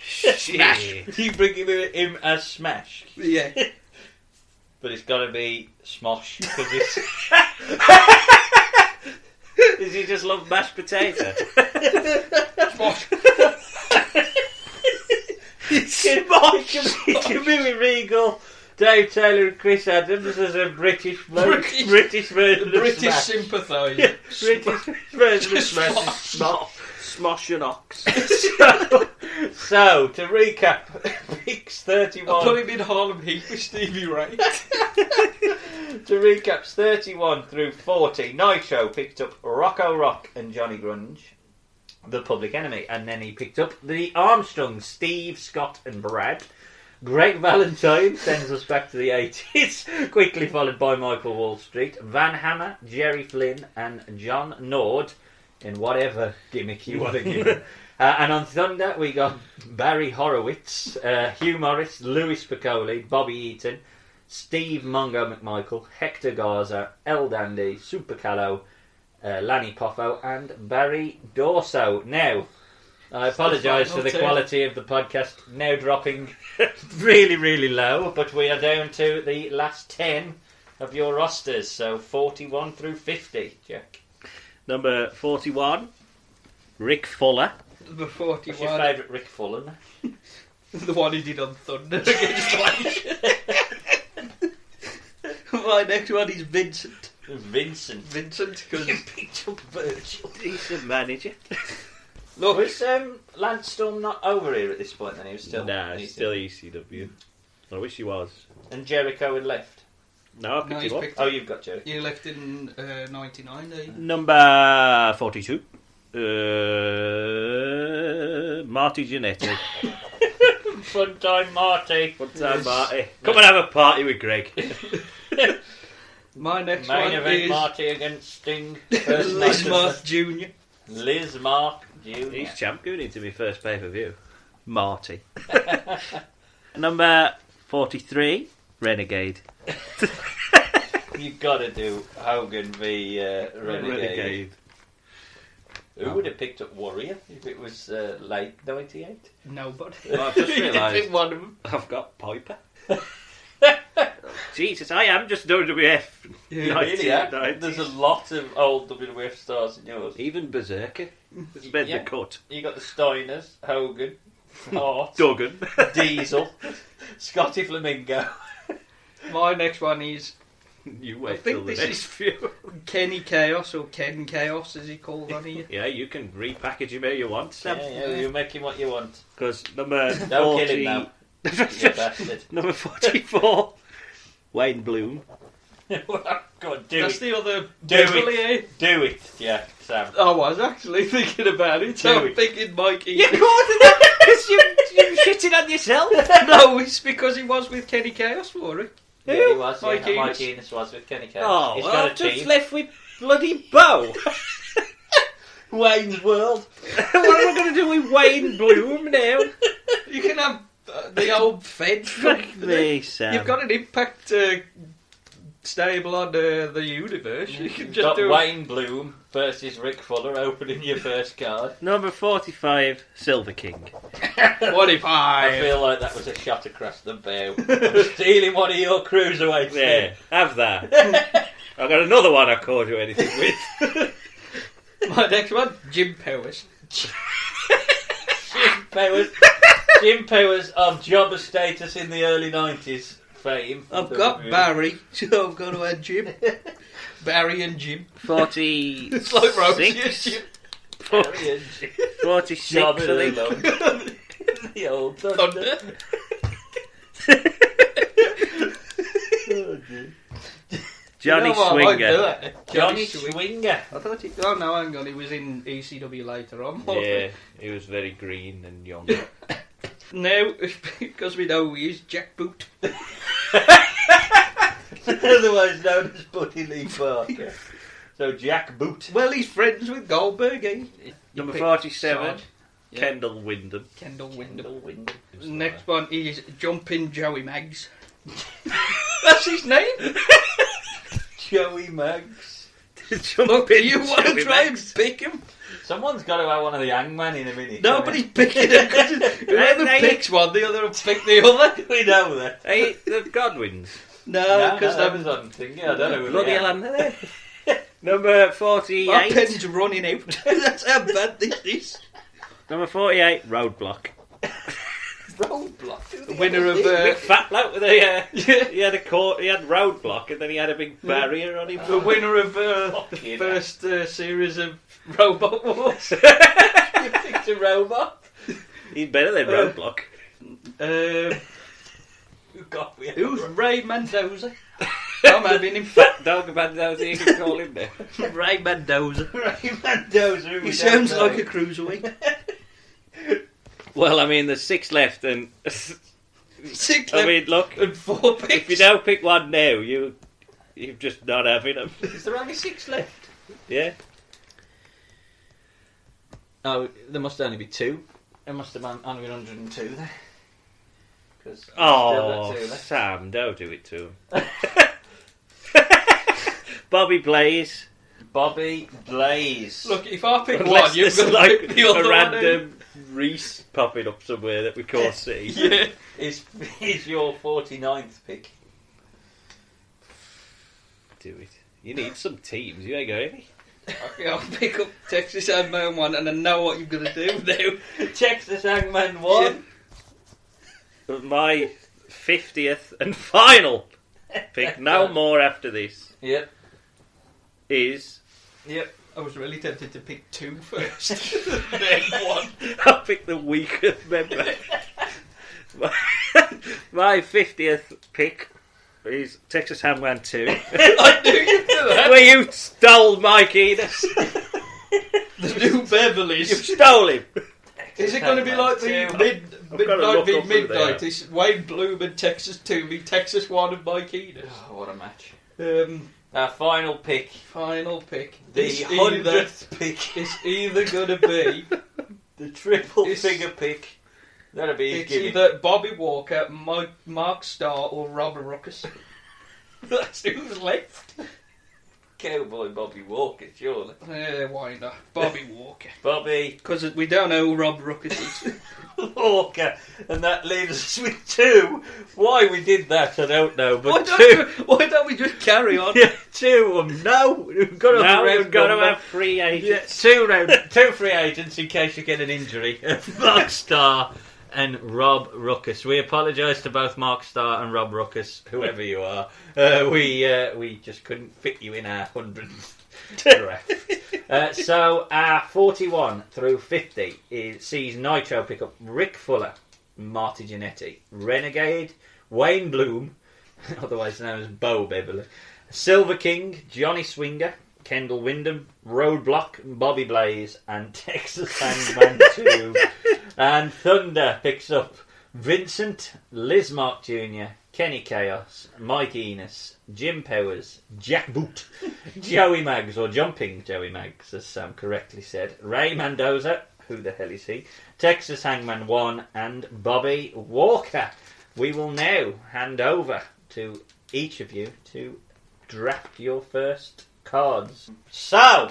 Speaker 2: Shit.
Speaker 3: You bring him as Smash,
Speaker 4: Yeah.
Speaker 3: but it's got to be Smosh because it's.
Speaker 2: Does he just love mashed potato?
Speaker 4: Smosh.
Speaker 3: It can be with Regal, Dave Taylor, and Chris Adams as a British version of
Speaker 4: British
Speaker 3: Smash.
Speaker 4: sympathiser.
Speaker 3: British version of Smash.
Speaker 2: Smosh and ox.
Speaker 3: So, to recap, picks
Speaker 4: I put
Speaker 3: 31.
Speaker 4: him in Harlem Heat with Stevie Ray.
Speaker 3: To recap, 31 through 40, Nitro picked up Rocco Rock and Johnny Grunge, the Public Enemy, and then he picked up the Armstrongs, Steve, Scott, and Brad. Greg Valentine sends us back to the 80s, quickly followed by Michael Wall Street, Van Hammer, Jerry Flynn, and John Nord, in whatever gimmick you want to give him. And on Thunder, we got Barry Horowitz, Hugh Morris, Louis Piccoli, Bobby Eaton, Steve Mongo McMichael, Hector Garza, El Dandy, Super Callow, Lanny Poffo, and Barry Dorso. Now, I apologise for the quality of the podcast now dropping really, really low, but we are down to the last 10 of your rosters, so 41 through 50, Jack.
Speaker 2: Number 41, Rick Fuller.
Speaker 4: Number
Speaker 3: What's your
Speaker 4: 41.
Speaker 3: favourite Rick Fuller?
Speaker 4: The one he did on Thunder against Flash. My next one is Vincent.
Speaker 3: Vincent.
Speaker 4: Vincent, because
Speaker 3: You picked up Virgil.
Speaker 2: He's the manager.
Speaker 4: look,
Speaker 3: Was Lance Storm not over here at this point then? He was still...
Speaker 2: Nah, he's still ECW. I wish he was.
Speaker 3: And Jericho had left.
Speaker 2: No, I picked
Speaker 4: he's
Speaker 2: him up.
Speaker 4: picked
Speaker 3: Oh, you've got Jericho.
Speaker 4: you left in 99, eh?
Speaker 2: Number 42, Marty Jannetty.
Speaker 3: Fun time, Marty.
Speaker 2: Fun time, Marty. Come and have a party with Greg.
Speaker 4: My next
Speaker 3: Main
Speaker 4: one
Speaker 3: event,
Speaker 4: is
Speaker 3: Marty against Sting.
Speaker 4: Liz Marth Jr.
Speaker 3: Liz Mark Jr.
Speaker 2: He's champ going into my first pay-per-view. Marty. Number 43, Renegade.
Speaker 3: You've got to do Hogan v Renegade. Who would have picked up Warrior if it was late 98?
Speaker 4: Nobody.
Speaker 2: Well, I've just realised
Speaker 4: Pick one of them.
Speaker 2: I've got Piper. Jesus, I am just WWF.
Speaker 4: Yeah,
Speaker 3: Really, yeah?
Speaker 2: 1990s.
Speaker 3: There's a lot of old WWF stars in yours.
Speaker 2: Even Berserker has made
Speaker 3: Yeah.
Speaker 2: the cut.
Speaker 3: You got the Steiners, Hogan, Hart,
Speaker 2: Duggan.
Speaker 3: Diesel, Scotty Flamingo.
Speaker 4: My next one is
Speaker 2: You
Speaker 4: I
Speaker 2: wait
Speaker 4: think
Speaker 2: till the
Speaker 4: this
Speaker 2: next
Speaker 4: is
Speaker 2: few.
Speaker 4: Kenny Chaos or Ken Chaos, as he called on here.
Speaker 2: Yeah, you can repackage him how you want, Sam.
Speaker 3: Yeah, you make him what you want.
Speaker 2: Because number
Speaker 3: Don't
Speaker 2: 40...
Speaker 3: kill him now. You bastard.
Speaker 2: Number 44, Wayne Bloom.
Speaker 3: Go on, do
Speaker 4: That's
Speaker 3: it.
Speaker 4: the other
Speaker 3: Do
Speaker 4: Beverly, eh?
Speaker 3: Do it, yeah, Sam.
Speaker 4: I was actually thinking about it.
Speaker 3: Do
Speaker 4: I'm
Speaker 3: it.
Speaker 4: thinking Mike
Speaker 2: You
Speaker 4: Enos.
Speaker 2: caught that because you shitting on yourself.
Speaker 4: No, it's because he was with Kenny Chaos for it.
Speaker 3: Yeah, he was.
Speaker 4: Mike
Speaker 3: Yeah, Mike
Speaker 4: Enos.
Speaker 3: Enos was with Kenny Chaos.
Speaker 2: Oh,
Speaker 3: He's
Speaker 2: well,
Speaker 3: got a
Speaker 2: I'm just
Speaker 3: team.
Speaker 2: left with bloody Bo.
Speaker 3: Wayne's World.
Speaker 2: What am I going to do with Wayne Bloom now?
Speaker 4: You can have the old Fed.
Speaker 2: Fuck me, Sam.
Speaker 4: You've got an Impact stable on the universe. You can
Speaker 3: You've
Speaker 4: just
Speaker 3: got
Speaker 4: do
Speaker 3: Wayne Bloom versus Rick Fuller opening your first card.
Speaker 2: Number 45, Silver King.
Speaker 4: 45.
Speaker 3: I feel like that was a shot across the bow. I'm stealing one of your cruiserweights.
Speaker 2: Yeah, have that. I've got another one I can't do anything with.
Speaker 4: My next one, Jim Powers.
Speaker 3: Jim Powers of jobber status in the early 90s fame.
Speaker 4: I've got Barry, so I've got to add Jim. Barry and Jim.
Speaker 2: 46.
Speaker 4: It's like Rosie and Jim.
Speaker 2: 46,
Speaker 3: Jobber
Speaker 2: I think.
Speaker 3: alone. The old
Speaker 4: Thunder.
Speaker 2: Johnny
Speaker 4: You know what, I like
Speaker 2: Swinger.
Speaker 4: that.
Speaker 3: Johnny Swinger.
Speaker 4: I thought he... Oh no, hang on, he was in ECW later on.
Speaker 2: Yeah, he was very green and young.
Speaker 4: Now, because we know he is Jack Boot.
Speaker 3: Otherwise known as Buddy Lee Parker. So Jack Boot.
Speaker 4: Well, he's friends with Goldberg, eh?
Speaker 2: Number
Speaker 4: pick
Speaker 2: 47,
Speaker 4: Sarge. Yeah.
Speaker 2: Kendall Windham.
Speaker 4: Kendall Windham.
Speaker 3: Kendall Windham.
Speaker 4: Next one is Jumpin' Joey Maggs. That's his name?
Speaker 3: Joey Maggs.
Speaker 4: Look, do you want to
Speaker 2: Joey
Speaker 4: try
Speaker 2: Maggs.
Speaker 4: and pick him?
Speaker 3: Someone's got to have one of the Hangman in a minute.
Speaker 4: Nobody's picking him. 'Cause whoever
Speaker 2: They-
Speaker 4: picks one, the other will pick the other.
Speaker 3: We know that.
Speaker 2: Hey, the Godwins.
Speaker 4: No, because
Speaker 3: that was on thing. Yeah, I don't know who
Speaker 2: Bloody
Speaker 3: they
Speaker 2: hell,
Speaker 3: are.
Speaker 2: am they? Number
Speaker 4: my
Speaker 2: 48.
Speaker 4: pen's running out. That's how bad this is.
Speaker 2: Number 48, Roadblock.
Speaker 3: Roadblock.
Speaker 4: The winner of...
Speaker 2: Big fat bloke with a... he had a court, he had Roadblock and then he had a big barrier on him.
Speaker 4: the winner of the
Speaker 3: Fucking
Speaker 4: first series of Robot Wars.
Speaker 3: You picked a robot.
Speaker 2: He's better than Roadblock.
Speaker 4: Who's Ray Mendoza? I'm having him.
Speaker 2: Fat dog Mendoza, you can call him now.
Speaker 4: Ray Mendoza.
Speaker 3: Ray Mendoza.
Speaker 4: He sounds like a cruiserweight.
Speaker 2: Well, I mean, there's 6 left and...
Speaker 4: 6
Speaker 2: I mean, look,
Speaker 4: and 4 picks.
Speaker 2: if you don't pick one now, you're just not having them.
Speaker 3: Is there only 6 left?
Speaker 2: Yeah?
Speaker 3: Oh, there must only be 2. There must have only been 102 there.
Speaker 2: Oh, Sam, don't do it to him. Bobby Blaze.
Speaker 3: Bobby Blaze.
Speaker 4: Look, if I pick
Speaker 2: Unless
Speaker 4: one, you've
Speaker 2: there's
Speaker 4: got to
Speaker 2: like
Speaker 4: pick the other
Speaker 2: a
Speaker 4: one.
Speaker 2: random Reese popping up somewhere that we can't see.
Speaker 4: Yeah.
Speaker 3: Is your 49th pick?
Speaker 2: Do it. You need some teams. You ain't got any.
Speaker 4: Okay, I'll pick up Texas Hangman one, and I know what you're going to do now.
Speaker 3: Texas Hangman 1.
Speaker 2: My 50th and final pick, no more after this,
Speaker 3: Yep.
Speaker 2: is...
Speaker 3: Yep.
Speaker 4: I was really tempted to pick 2 first. Then 1.
Speaker 2: I'll pick the weaker member. My 50th pick is Texas Hangman 2.
Speaker 4: I knew you'd do that.
Speaker 2: Where you stole Mike Enos.
Speaker 4: The New Beverleys.
Speaker 2: You stole him.
Speaker 4: Is it going to be like the
Speaker 2: gotta look
Speaker 4: midnight v
Speaker 2: up who they
Speaker 4: midnight?
Speaker 2: are.
Speaker 4: It's Wayne Bloom and Texas 2 v Texas 1 and Mike Enos.
Speaker 3: Oh, what a match.
Speaker 4: Our
Speaker 3: Final pick.
Speaker 4: final pick.
Speaker 3: The
Speaker 4: It's either,
Speaker 3: 100th pick.
Speaker 4: it's either going to be
Speaker 3: The triple
Speaker 4: It's-
Speaker 3: figure pick. That'll be his
Speaker 4: it's
Speaker 3: gimmick.
Speaker 4: either Bobby Walker, Mark Starr, or Robert Ruckus. That's who's left.
Speaker 3: Cowboy Bobby Walker, surely.
Speaker 4: Why not? Bobby Walker.
Speaker 3: Bobby
Speaker 4: Because we don't know who Rob Ruckus is.
Speaker 3: Walker. And that leaves us with 2. Why we did that, I don't know. But
Speaker 4: Why don't we just carry on?
Speaker 3: Yeah, 2. No, we've got to
Speaker 2: Now
Speaker 3: round
Speaker 2: we've got to
Speaker 3: number.
Speaker 2: have free agents.
Speaker 3: Yeah, 2 free agents in case you get an injury. Mark Starr
Speaker 1: and Rob Ruckus. We apologise to both Mark Starr and Rob Ruckus, whoever you are. We just couldn't fit you in our 100th draft. So our 41 through 50 sees Nitro pick up Rick Fuller, Marty Jannetty, Renegade, Wayne Bloom, otherwise known as Bo Beverly, Silver King, Johnny Swinger, Kendall Windham, Roadblock, Bobby Blaze, and Texas Hangman 2. And Thunder picks up Vincent, Liz Mark Jr., Kenny Chaos, Mike Enos, Jim Powers, Jack Boot, Joey Maggs, or Jumping Joey Maggs, as Sam correctly said, Ray Mendoza, who the hell is he, Texas Hangman 1, and Bobby Walker. We will now hand over to each of you to draft your first cards. So,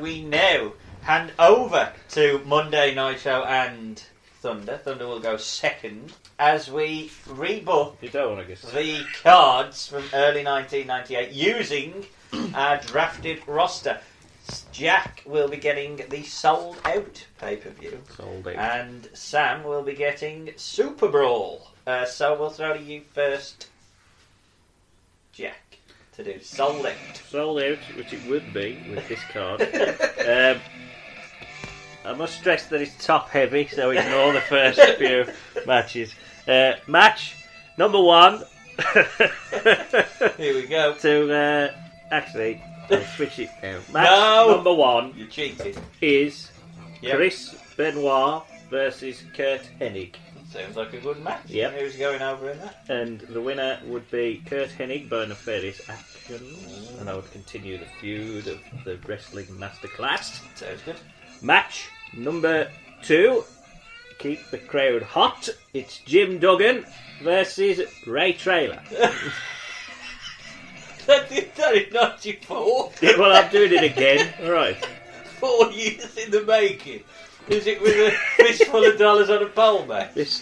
Speaker 1: we now hand over to Monday Nitro and Thunder. Thunder will go second as we rebook
Speaker 2: You don't want to guess.
Speaker 1: the cards from early 1998 using our drafted roster. Jack will be getting the Sold Out pay-per-view.
Speaker 2: Sold out.
Speaker 1: And Sam will be getting Super Brawl. So we'll throw to you first, Jack, to do Sold Out.
Speaker 2: Sold out, which it would be with this card. I must stress that it's top heavy, so ignore the first few matches. Match number 1.
Speaker 1: Here we go.
Speaker 2: To actually, I'll switch it now. Match
Speaker 1: No!
Speaker 2: number 1
Speaker 1: You cheated.
Speaker 2: is
Speaker 1: Yep.
Speaker 2: Chris Benoit versus Kurt Hennig.
Speaker 1: Sounds like a good match.
Speaker 2: Yep.
Speaker 1: Who's going over in that?
Speaker 2: And the winner would be Kurt Hennig by nefarious actions. And I would continue the feud of the wrestling masterclass.
Speaker 1: Sounds good.
Speaker 2: Match number 2. Keep the crowd hot. It's Jim Duggan versus Ray Traylor.
Speaker 1: That is 94.
Speaker 2: Yeah, well, I'm doing it again. Alright.
Speaker 1: 4 years in the making. Is it with a fistful of dollars on a pole, mate?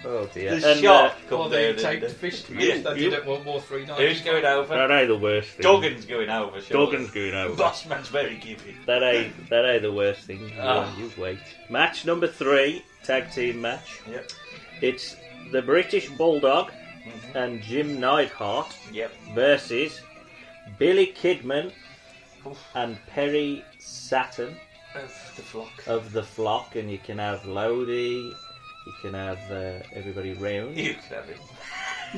Speaker 2: Oh dear.
Speaker 1: The
Speaker 2: And,
Speaker 1: shark
Speaker 4: Well,
Speaker 1: come
Speaker 4: they
Speaker 1: down.
Speaker 4: take the
Speaker 1: and-
Speaker 4: fish to
Speaker 1: Yeah,
Speaker 4: me. They
Speaker 2: you-
Speaker 4: did it 1 more 3 nights.
Speaker 1: Who's going over?
Speaker 2: that ain't the worst thing.
Speaker 1: Duggan's going over, sure.
Speaker 2: Duggan's going over.
Speaker 1: Boss man's very giving.
Speaker 2: That ain't the worst thing.
Speaker 1: Ah.
Speaker 2: You wait. Match number 3, tag team match.
Speaker 1: Yep.
Speaker 2: It's the British Bulldog
Speaker 1: Mhm.
Speaker 2: and Jim Neidhart
Speaker 1: Yep.
Speaker 2: versus Billy Kidman
Speaker 1: Oof.
Speaker 2: and Perry Saturn
Speaker 1: Of the flock.
Speaker 2: of the Flock, and you can have Lodi, you can have everybody round.
Speaker 1: You can have it.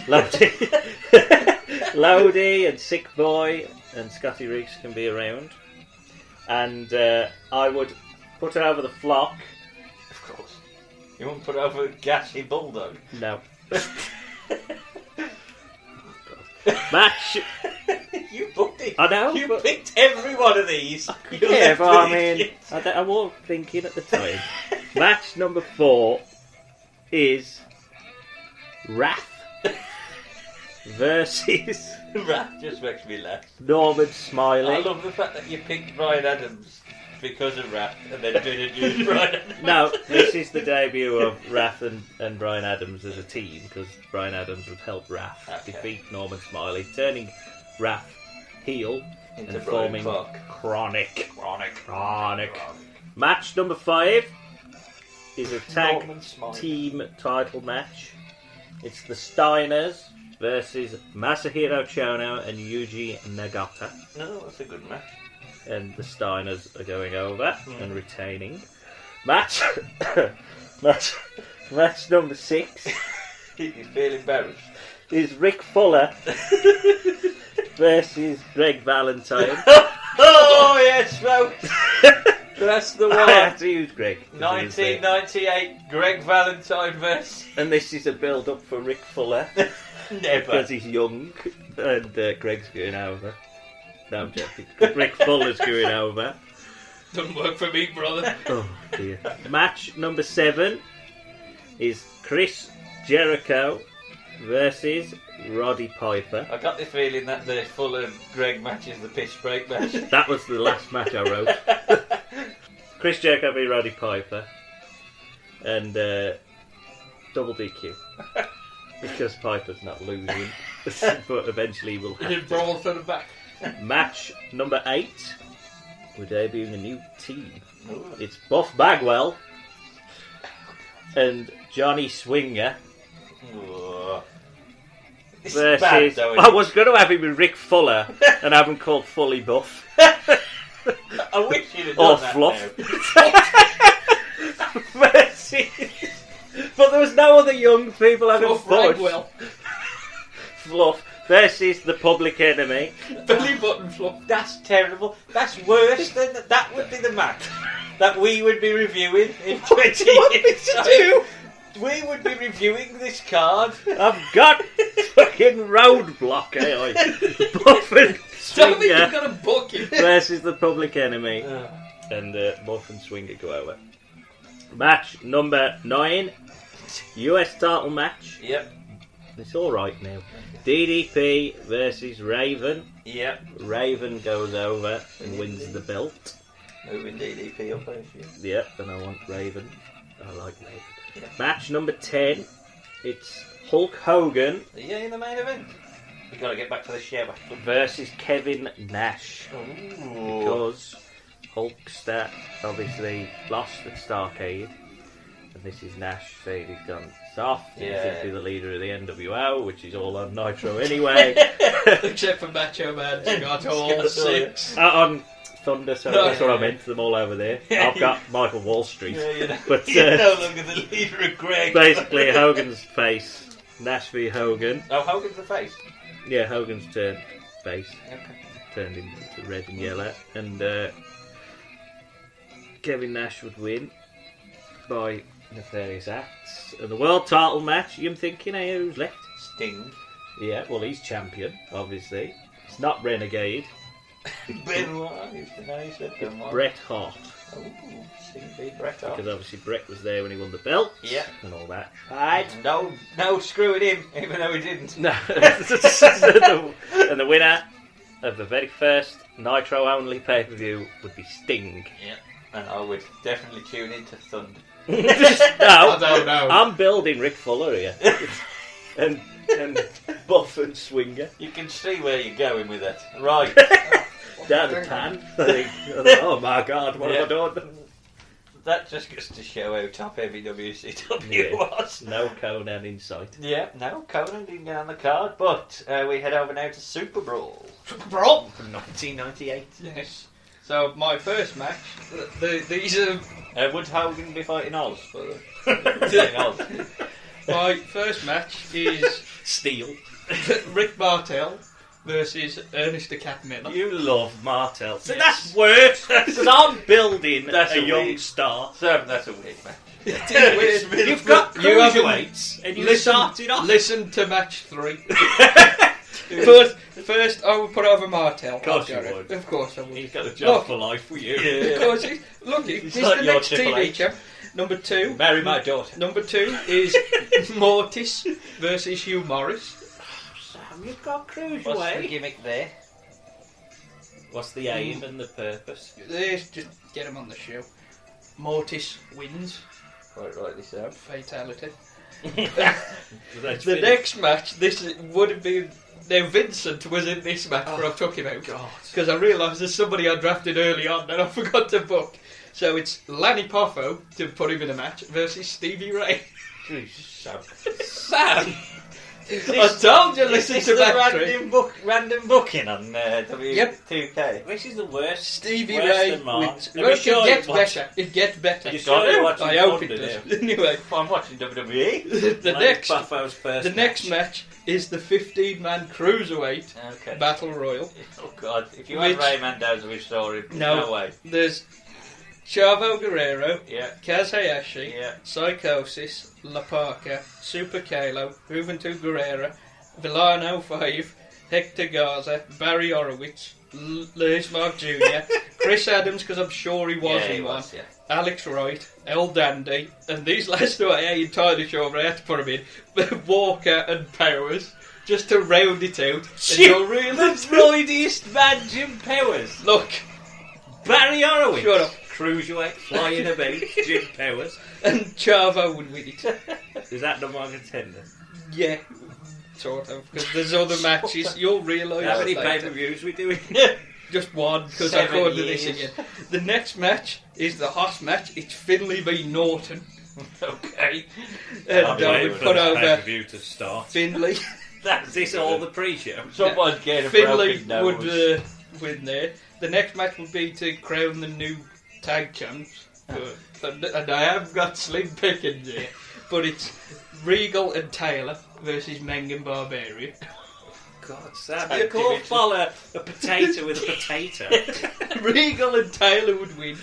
Speaker 2: Lodi, Lodi and Sick Boy and Scotty Riggs can be around, and I would put over the Flock.
Speaker 1: Of course. You won't put over a gassy bulldog.
Speaker 2: No. Match.
Speaker 1: You booked it.
Speaker 2: I know,
Speaker 1: You
Speaker 2: but-
Speaker 1: picked every one of these. You
Speaker 2: Yeah,
Speaker 1: left
Speaker 2: but I
Speaker 1: with
Speaker 2: mean,
Speaker 1: shit.
Speaker 2: I wasn't thinking at the time. Match number 4 is Wrath versus
Speaker 1: That just makes me laugh.
Speaker 2: Norman
Speaker 1: I
Speaker 2: Smiley.
Speaker 1: love the fact that you picked Brian Adams because of Wrath and then didn't use Brian Adams.
Speaker 2: No, this is the debut of Wrath and Brian Adams as a team, because Brian Adams would help Wrath
Speaker 1: Okay.
Speaker 2: defeat Norman Smiley, turning Wrath heel
Speaker 1: Into
Speaker 2: and
Speaker 1: Brian
Speaker 2: forming
Speaker 1: Clark.
Speaker 2: Chronic.
Speaker 1: Chronic.
Speaker 2: Match number 5 is a tag
Speaker 1: Norman Smiley.
Speaker 2: team title match. It's the Steiners versus Masahiro Chono and Yuji Nagata.
Speaker 1: No, that's a good match.
Speaker 2: And the Steiners are going over
Speaker 1: Hmm.
Speaker 2: and retaining. Match match number 6
Speaker 1: You feel embarrassed.
Speaker 2: is Rick Fuller versus Greg Valentine.
Speaker 1: Oh, yes, folks. That's the
Speaker 2: I
Speaker 1: one.
Speaker 2: have to use Greg.
Speaker 1: 1998 Greg Valentine verse.
Speaker 2: And this is a build up for Rick Fuller
Speaker 1: Never.
Speaker 2: because he's young and Greg's going over. No, I'm joking. Rick Fuller's going over.
Speaker 4: Doesn't work for me, brother.
Speaker 2: Oh dear. Match number 7 is Chris Jericho versus Roddy Piper.
Speaker 1: I got the feeling that the Fuller Greg match is the piss break match.
Speaker 2: That was the last match I wrote. Chris Jericho v Roddy Piper. And double DQ. Because Piper's not losing. But eventually he will
Speaker 4: He
Speaker 2: have
Speaker 4: did
Speaker 2: to.
Speaker 4: brawl for the back.
Speaker 2: Match number 8. We're debuting a new team. It's Buff Bagwell and Johnny Swinger
Speaker 3: This
Speaker 2: versus...
Speaker 3: is bad, though,
Speaker 2: I was going to have him with Rick Fuller and have him called Fully Buff.
Speaker 3: I wish you'd have done
Speaker 2: Or
Speaker 3: that
Speaker 2: Fluff. Versus... But there was no other young people having
Speaker 4: Fluff
Speaker 2: fun.
Speaker 4: Ragwell.
Speaker 2: Fluff versus the Public Enemy.
Speaker 4: Belly button fluff.
Speaker 3: That's terrible. That's worse than that would be the match that we would be reviewing in 20 years.
Speaker 4: do?
Speaker 3: We would be reviewing this card.
Speaker 2: I've got fucking Roadblock, Buff and
Speaker 4: Tell me
Speaker 2: Swinger
Speaker 4: you've got a bucket.
Speaker 2: versus the Public Enemy. And Buff and Swinger go over. Match number 9. US title match.
Speaker 3: Yep.
Speaker 2: It's alright now. DDP versus Raven.
Speaker 3: Yep.
Speaker 2: Raven goes over and wins the belt.
Speaker 3: Moving DDP up, I assume.
Speaker 2: Yep, and I want Raven. I like Raven.
Speaker 3: Yeah.
Speaker 2: Match number 10. It's Hulk Hogan
Speaker 3: Are you in the main event? We've got to get back to the shower.
Speaker 2: versus Kevin Nash.
Speaker 3: Ooh.
Speaker 2: Because Hulkster obviously lost at Starrcade. And this is Nash saying he's gone soft.
Speaker 3: Yeah.
Speaker 2: He's simply the leader of the NWO, which is all on Nitro anyway.
Speaker 4: Except for Macho Man, who got all 6.
Speaker 2: On Thunder, so that's what I meant. Them all over there. I've got Michael Wall Street.
Speaker 3: Yeah, you know,
Speaker 2: But
Speaker 3: you're no longer the leader of Greg.
Speaker 2: basically, Hogan's face. Nash v Hogan.
Speaker 3: Oh, Hogan's the face.
Speaker 2: Yeah, Hogan's turned face.
Speaker 3: Okay.
Speaker 2: Turned into red and yellow. And Kevin Nash would win by nefarious acts. And the world title match, you're thinking, hey, who's left?
Speaker 3: Sting.
Speaker 2: Yeah, well, he's champion, obviously. It's not Renegade.
Speaker 3: Benoit. You said Benoit.
Speaker 2: Bret Hart.
Speaker 3: Oh, Sting v Bret Hart.
Speaker 2: Because obviously Bret was there when he won the belt.
Speaker 3: Yeah.
Speaker 2: And all that. Right.
Speaker 3: No screwing him, even though he didn't.
Speaker 2: No. And the winner of the very first Nitro only pay-per-view would be Sting.
Speaker 3: Yeah. And I would definitely tune into Thunder.
Speaker 2: No,
Speaker 4: I don't know.
Speaker 2: I'm building Rick Fuller here. and Buff and Swinger.
Speaker 3: You can see where you're going with it. Right.
Speaker 2: Down the pan. Oh my god, what have I done?
Speaker 3: That just goes to show how top heavy WCW
Speaker 2: Yeah.
Speaker 3: was.
Speaker 2: No Conan in sight.
Speaker 3: Yeah, no, Conan didn't get on the card, but we head over now to Super Brawl.
Speaker 4: Super Brawl.
Speaker 3: From 1998.
Speaker 4: Yes. So my first match, these are
Speaker 3: Would Hogan be fighting Oz? For the... Oz.
Speaker 4: my first match is
Speaker 2: Steel.
Speaker 4: Rick Martel versus Ernest the Cat Miller.
Speaker 2: You love Martel. So
Speaker 4: Yes.
Speaker 2: that's worse. Because I'm building
Speaker 3: That's
Speaker 2: a
Speaker 3: a
Speaker 2: young
Speaker 3: weird-
Speaker 2: star.
Speaker 3: So that's a weird match.
Speaker 2: You've got
Speaker 4: You haven't-
Speaker 2: cruiserweights and you started off.
Speaker 4: Listen to match 3. First, I would put over Martel.
Speaker 2: Of course
Speaker 4: I'll
Speaker 2: you
Speaker 4: do
Speaker 2: would.
Speaker 4: it. Of course I would.
Speaker 2: He's got a
Speaker 4: Look.
Speaker 2: job for life for you.
Speaker 4: Because he's
Speaker 3: like
Speaker 4: the
Speaker 3: your
Speaker 4: next
Speaker 3: Triple
Speaker 4: TV
Speaker 3: H.
Speaker 4: champ. Number 2.
Speaker 3: Marry my daughter.
Speaker 4: Number 2 is Mortis versus Hugh Morris.
Speaker 2: Sam, you've got
Speaker 3: What's the
Speaker 2: cruiserweight.
Speaker 3: gimmick there?
Speaker 2: What's the aim and the purpose?
Speaker 4: Let's just get him on the show. Mortis wins.
Speaker 3: Quite rightly so.
Speaker 4: Fatality.
Speaker 2: Let's
Speaker 4: The
Speaker 2: finish.
Speaker 4: next match, would have been... Now, Vincent was in this match where I took him out. Because I realised there's somebody I drafted early on and I forgot to book. So it's Lanny Poffo, to put him in a match, versus Stevie Ray. Sam! I told you, listen
Speaker 3: Is
Speaker 4: to
Speaker 3: this the
Speaker 4: match 3.
Speaker 3: random booking on W2K?
Speaker 2: This is the worst.
Speaker 4: Stevie
Speaker 2: Worse
Speaker 4: Ray
Speaker 2: than Mark.
Speaker 4: wins.
Speaker 2: Let me
Speaker 4: Well,
Speaker 2: show
Speaker 4: it
Speaker 2: you
Speaker 4: gets
Speaker 2: what-
Speaker 4: better. It gets better.
Speaker 2: You sure you're watching
Speaker 4: I hope it
Speaker 2: Thunder
Speaker 4: does. Anyway,
Speaker 3: I'm watching WWE.
Speaker 4: the
Speaker 2: Lanny
Speaker 4: next
Speaker 2: Poffo's first
Speaker 4: the next match is the 15-man cruiserweight
Speaker 3: Okay.
Speaker 4: battle royal.
Speaker 3: Oh God! If you
Speaker 4: Which-
Speaker 3: had Ray Mendoza, we saw him.
Speaker 4: No.
Speaker 3: No way.
Speaker 4: There's Chavo Guerrero,
Speaker 3: Yeah.
Speaker 4: Kaz Hayashi,
Speaker 3: Yeah.
Speaker 4: Psychosis, La Parca, Super Kalo, Juventud Guerrera, Villano 5, Hector Garza, Barry Horowitz, Lewis Mark Jr., Chris Adams, because I'm sure he was
Speaker 3: Yeah,
Speaker 4: in
Speaker 3: he
Speaker 4: one,
Speaker 3: was, yeah.
Speaker 4: Alex Wright, El Dandy, and these last two I ain't entirely sure, but I had to put them in, but Walker and Powers, just to round it out. And you'll
Speaker 2: The
Speaker 4: realise...
Speaker 2: roidiest man, Jim Powers.
Speaker 4: Look,
Speaker 2: Barry Horowitz.
Speaker 4: shut up.
Speaker 2: Cruiserweight, flying about, Jim Powers.
Speaker 4: And Chavo would win it.
Speaker 2: Is that number one contender?
Speaker 4: Yeah, sort of, because there's other matches. You'll realise
Speaker 2: How many
Speaker 4: later.
Speaker 2: pay-per-views we doing?
Speaker 4: Just one, because I
Speaker 3: 7
Speaker 4: couldn't do this
Speaker 3: years.
Speaker 4: again. The next match is the Hoss match. It's Finlay v Norton
Speaker 3: Okay.
Speaker 4: And
Speaker 2: I'm
Speaker 4: we
Speaker 2: waiting for
Speaker 4: put
Speaker 2: this
Speaker 4: over
Speaker 2: pay-per-view to start.
Speaker 4: Finley.
Speaker 2: Is this all the pre-show?
Speaker 3: Someone's getting a
Speaker 4: Finley
Speaker 3: broken
Speaker 4: would
Speaker 3: nose.
Speaker 4: win there. The next match would be to crown the new tag champs. And I have got Slim Pickens here, but it's Regal and Taylor versus Meng and Barbarian.
Speaker 2: God, Sam, you call Fowler a potato with a potato.
Speaker 4: Regal and Taylor would win.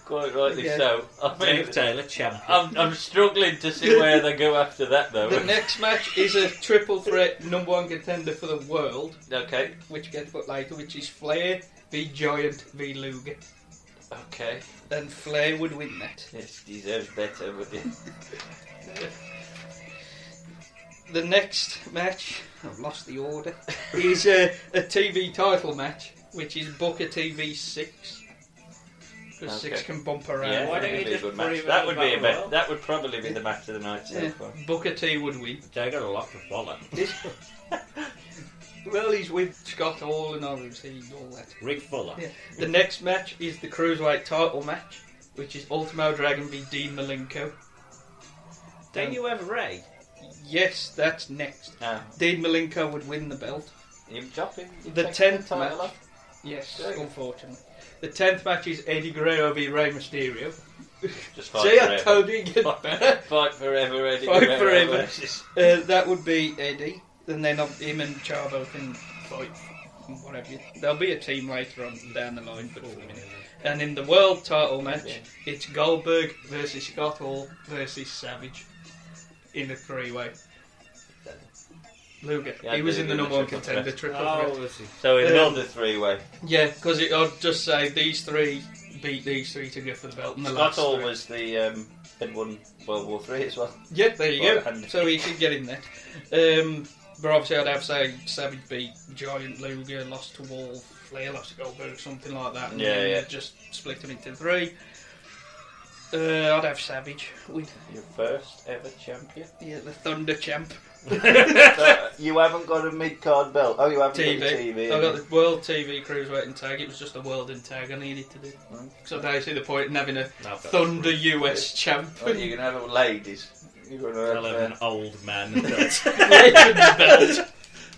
Speaker 3: Quite rightly
Speaker 4: Yeah.
Speaker 3: so. I mean,
Speaker 2: Dave Taylor, champion.
Speaker 3: I'm struggling to see where they go after that, though.
Speaker 4: The next match is a triple threat number one contender for the world,
Speaker 3: Okay.
Speaker 4: which gets put later, which is Flair v Giant v Luger.
Speaker 3: Okay.
Speaker 4: And Flair would win that.
Speaker 3: This deserves better, but
Speaker 4: The next match, I've lost the order, is a TV title match, which is Booker TV 6. Because 6 can bump around.
Speaker 3: yeah,
Speaker 2: Why
Speaker 3: that
Speaker 2: don't
Speaker 3: would
Speaker 2: you
Speaker 3: be a
Speaker 2: just
Speaker 3: good
Speaker 2: put
Speaker 3: match.
Speaker 2: him
Speaker 3: That
Speaker 2: in
Speaker 3: would
Speaker 2: the
Speaker 3: be a
Speaker 2: battle
Speaker 3: bet. That would probably be the match of the night so
Speaker 4: Yeah.
Speaker 3: far.
Speaker 4: Booker T would win.
Speaker 2: They got a lot to follow.
Speaker 4: Well, he's with Scott Hall and obviously all that.
Speaker 2: Rick Fuller.
Speaker 4: Yeah. The next match is the Cruiserweight title match, which is Ultimo Dragon v Dean Malenko.
Speaker 2: Don't you have Ray?
Speaker 4: Yes, that's next. Dean Malenko would win the belt.
Speaker 3: You dropping
Speaker 4: The 10th
Speaker 3: title
Speaker 4: match.
Speaker 3: off?
Speaker 4: Yes,
Speaker 3: Great.
Speaker 4: unfortunately. The 10th match is Eddie Guerrero v Rey Mysterio.
Speaker 3: Just fight
Speaker 4: See, I
Speaker 3: forever.
Speaker 4: told you it gets better.
Speaker 3: Fight forever, Eddie.
Speaker 4: Fight
Speaker 3: Guerrero
Speaker 4: forever.
Speaker 3: versus-
Speaker 4: That would be Eddie. And then him and Chavo can fight. Whatever. There'll be a team later on down the line, but for a minute. And in the world title match, it's Goldberg versus Scott Hall versus Savage in a three-way. Luger.
Speaker 3: Yeah,
Speaker 4: he was in the number one
Speaker 3: triple
Speaker 4: contender,
Speaker 3: threat.
Speaker 4: triple
Speaker 2: Oh,
Speaker 4: threat.
Speaker 2: was he?
Speaker 3: So another three-way.
Speaker 4: Yeah, because I'd just say these three beat these three to go for the belt. And the
Speaker 3: Scott
Speaker 4: last
Speaker 3: Hall
Speaker 4: three.
Speaker 3: was the had won World War III as well.
Speaker 4: Yeah, there you
Speaker 3: Right
Speaker 4: go.
Speaker 3: hand.
Speaker 4: So he could get in there. But obviously I'd have to say Savage beat Giant, Luger, lost to Wall, Flair lost to Goldberg, something like that. And
Speaker 3: Yeah,
Speaker 4: then
Speaker 3: yeah.
Speaker 4: just split them into three. I'd have Savage with
Speaker 3: Your first ever champion.
Speaker 4: the Thunder champ.
Speaker 3: So you haven't got a mid-card belt. Oh, you haven't got the TV.
Speaker 4: I've got the World TV Cruiserweight and Tag. It was just a World and Tag I needed to do. So I don't see the point in having a
Speaker 2: No, I've got
Speaker 4: Thunder US champ.
Speaker 3: Oh, you're going to have ladies. You're going to
Speaker 2: I'll have
Speaker 3: have...
Speaker 2: an old man.
Speaker 4: Legends belt.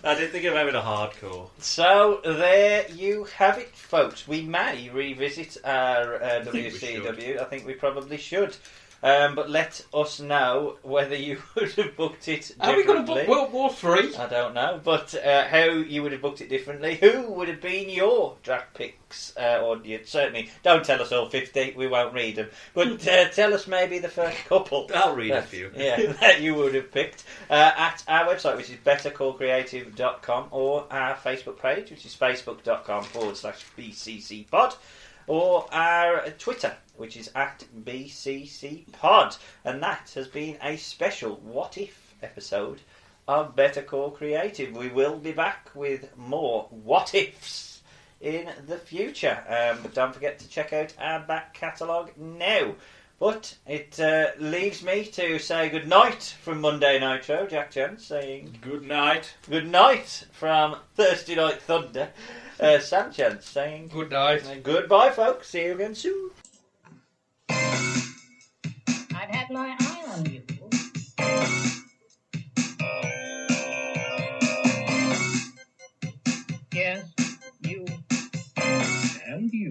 Speaker 2: I didn't think of having a hardcore.
Speaker 3: So there you have it, folks. We may revisit our
Speaker 2: think we
Speaker 3: WCW. I think we probably should. But let us know whether you would have booked it differently.
Speaker 4: Are we going to book World War 3?
Speaker 3: I don't know, but how you would have booked it differently. Who would have been your draft picks audience? Certainly, don't tell us all 50, we won't read them. But tell us maybe the first couple.
Speaker 2: I'll read a few.
Speaker 3: Yeah, that you would have picked. At our website, which is bettercallcreative.com, or our Facebook page, which is facebook.com/BCCpod, or our Twitter, which is at BCCpod. And that has been a special What If episode of Better Call Creative. We will be back with more What Ifs in the future. But don't forget to check out our back catalogue now. But it leaves me to say good night from Monday Nitro. Jack Jones saying
Speaker 2: Good night.
Speaker 3: good night from Thursday Night Thunder. Sam Chance saying
Speaker 4: Good night.
Speaker 3: goodbye, folks. See you again soon.
Speaker 5: I've had my eye on you. Yes, you. And you.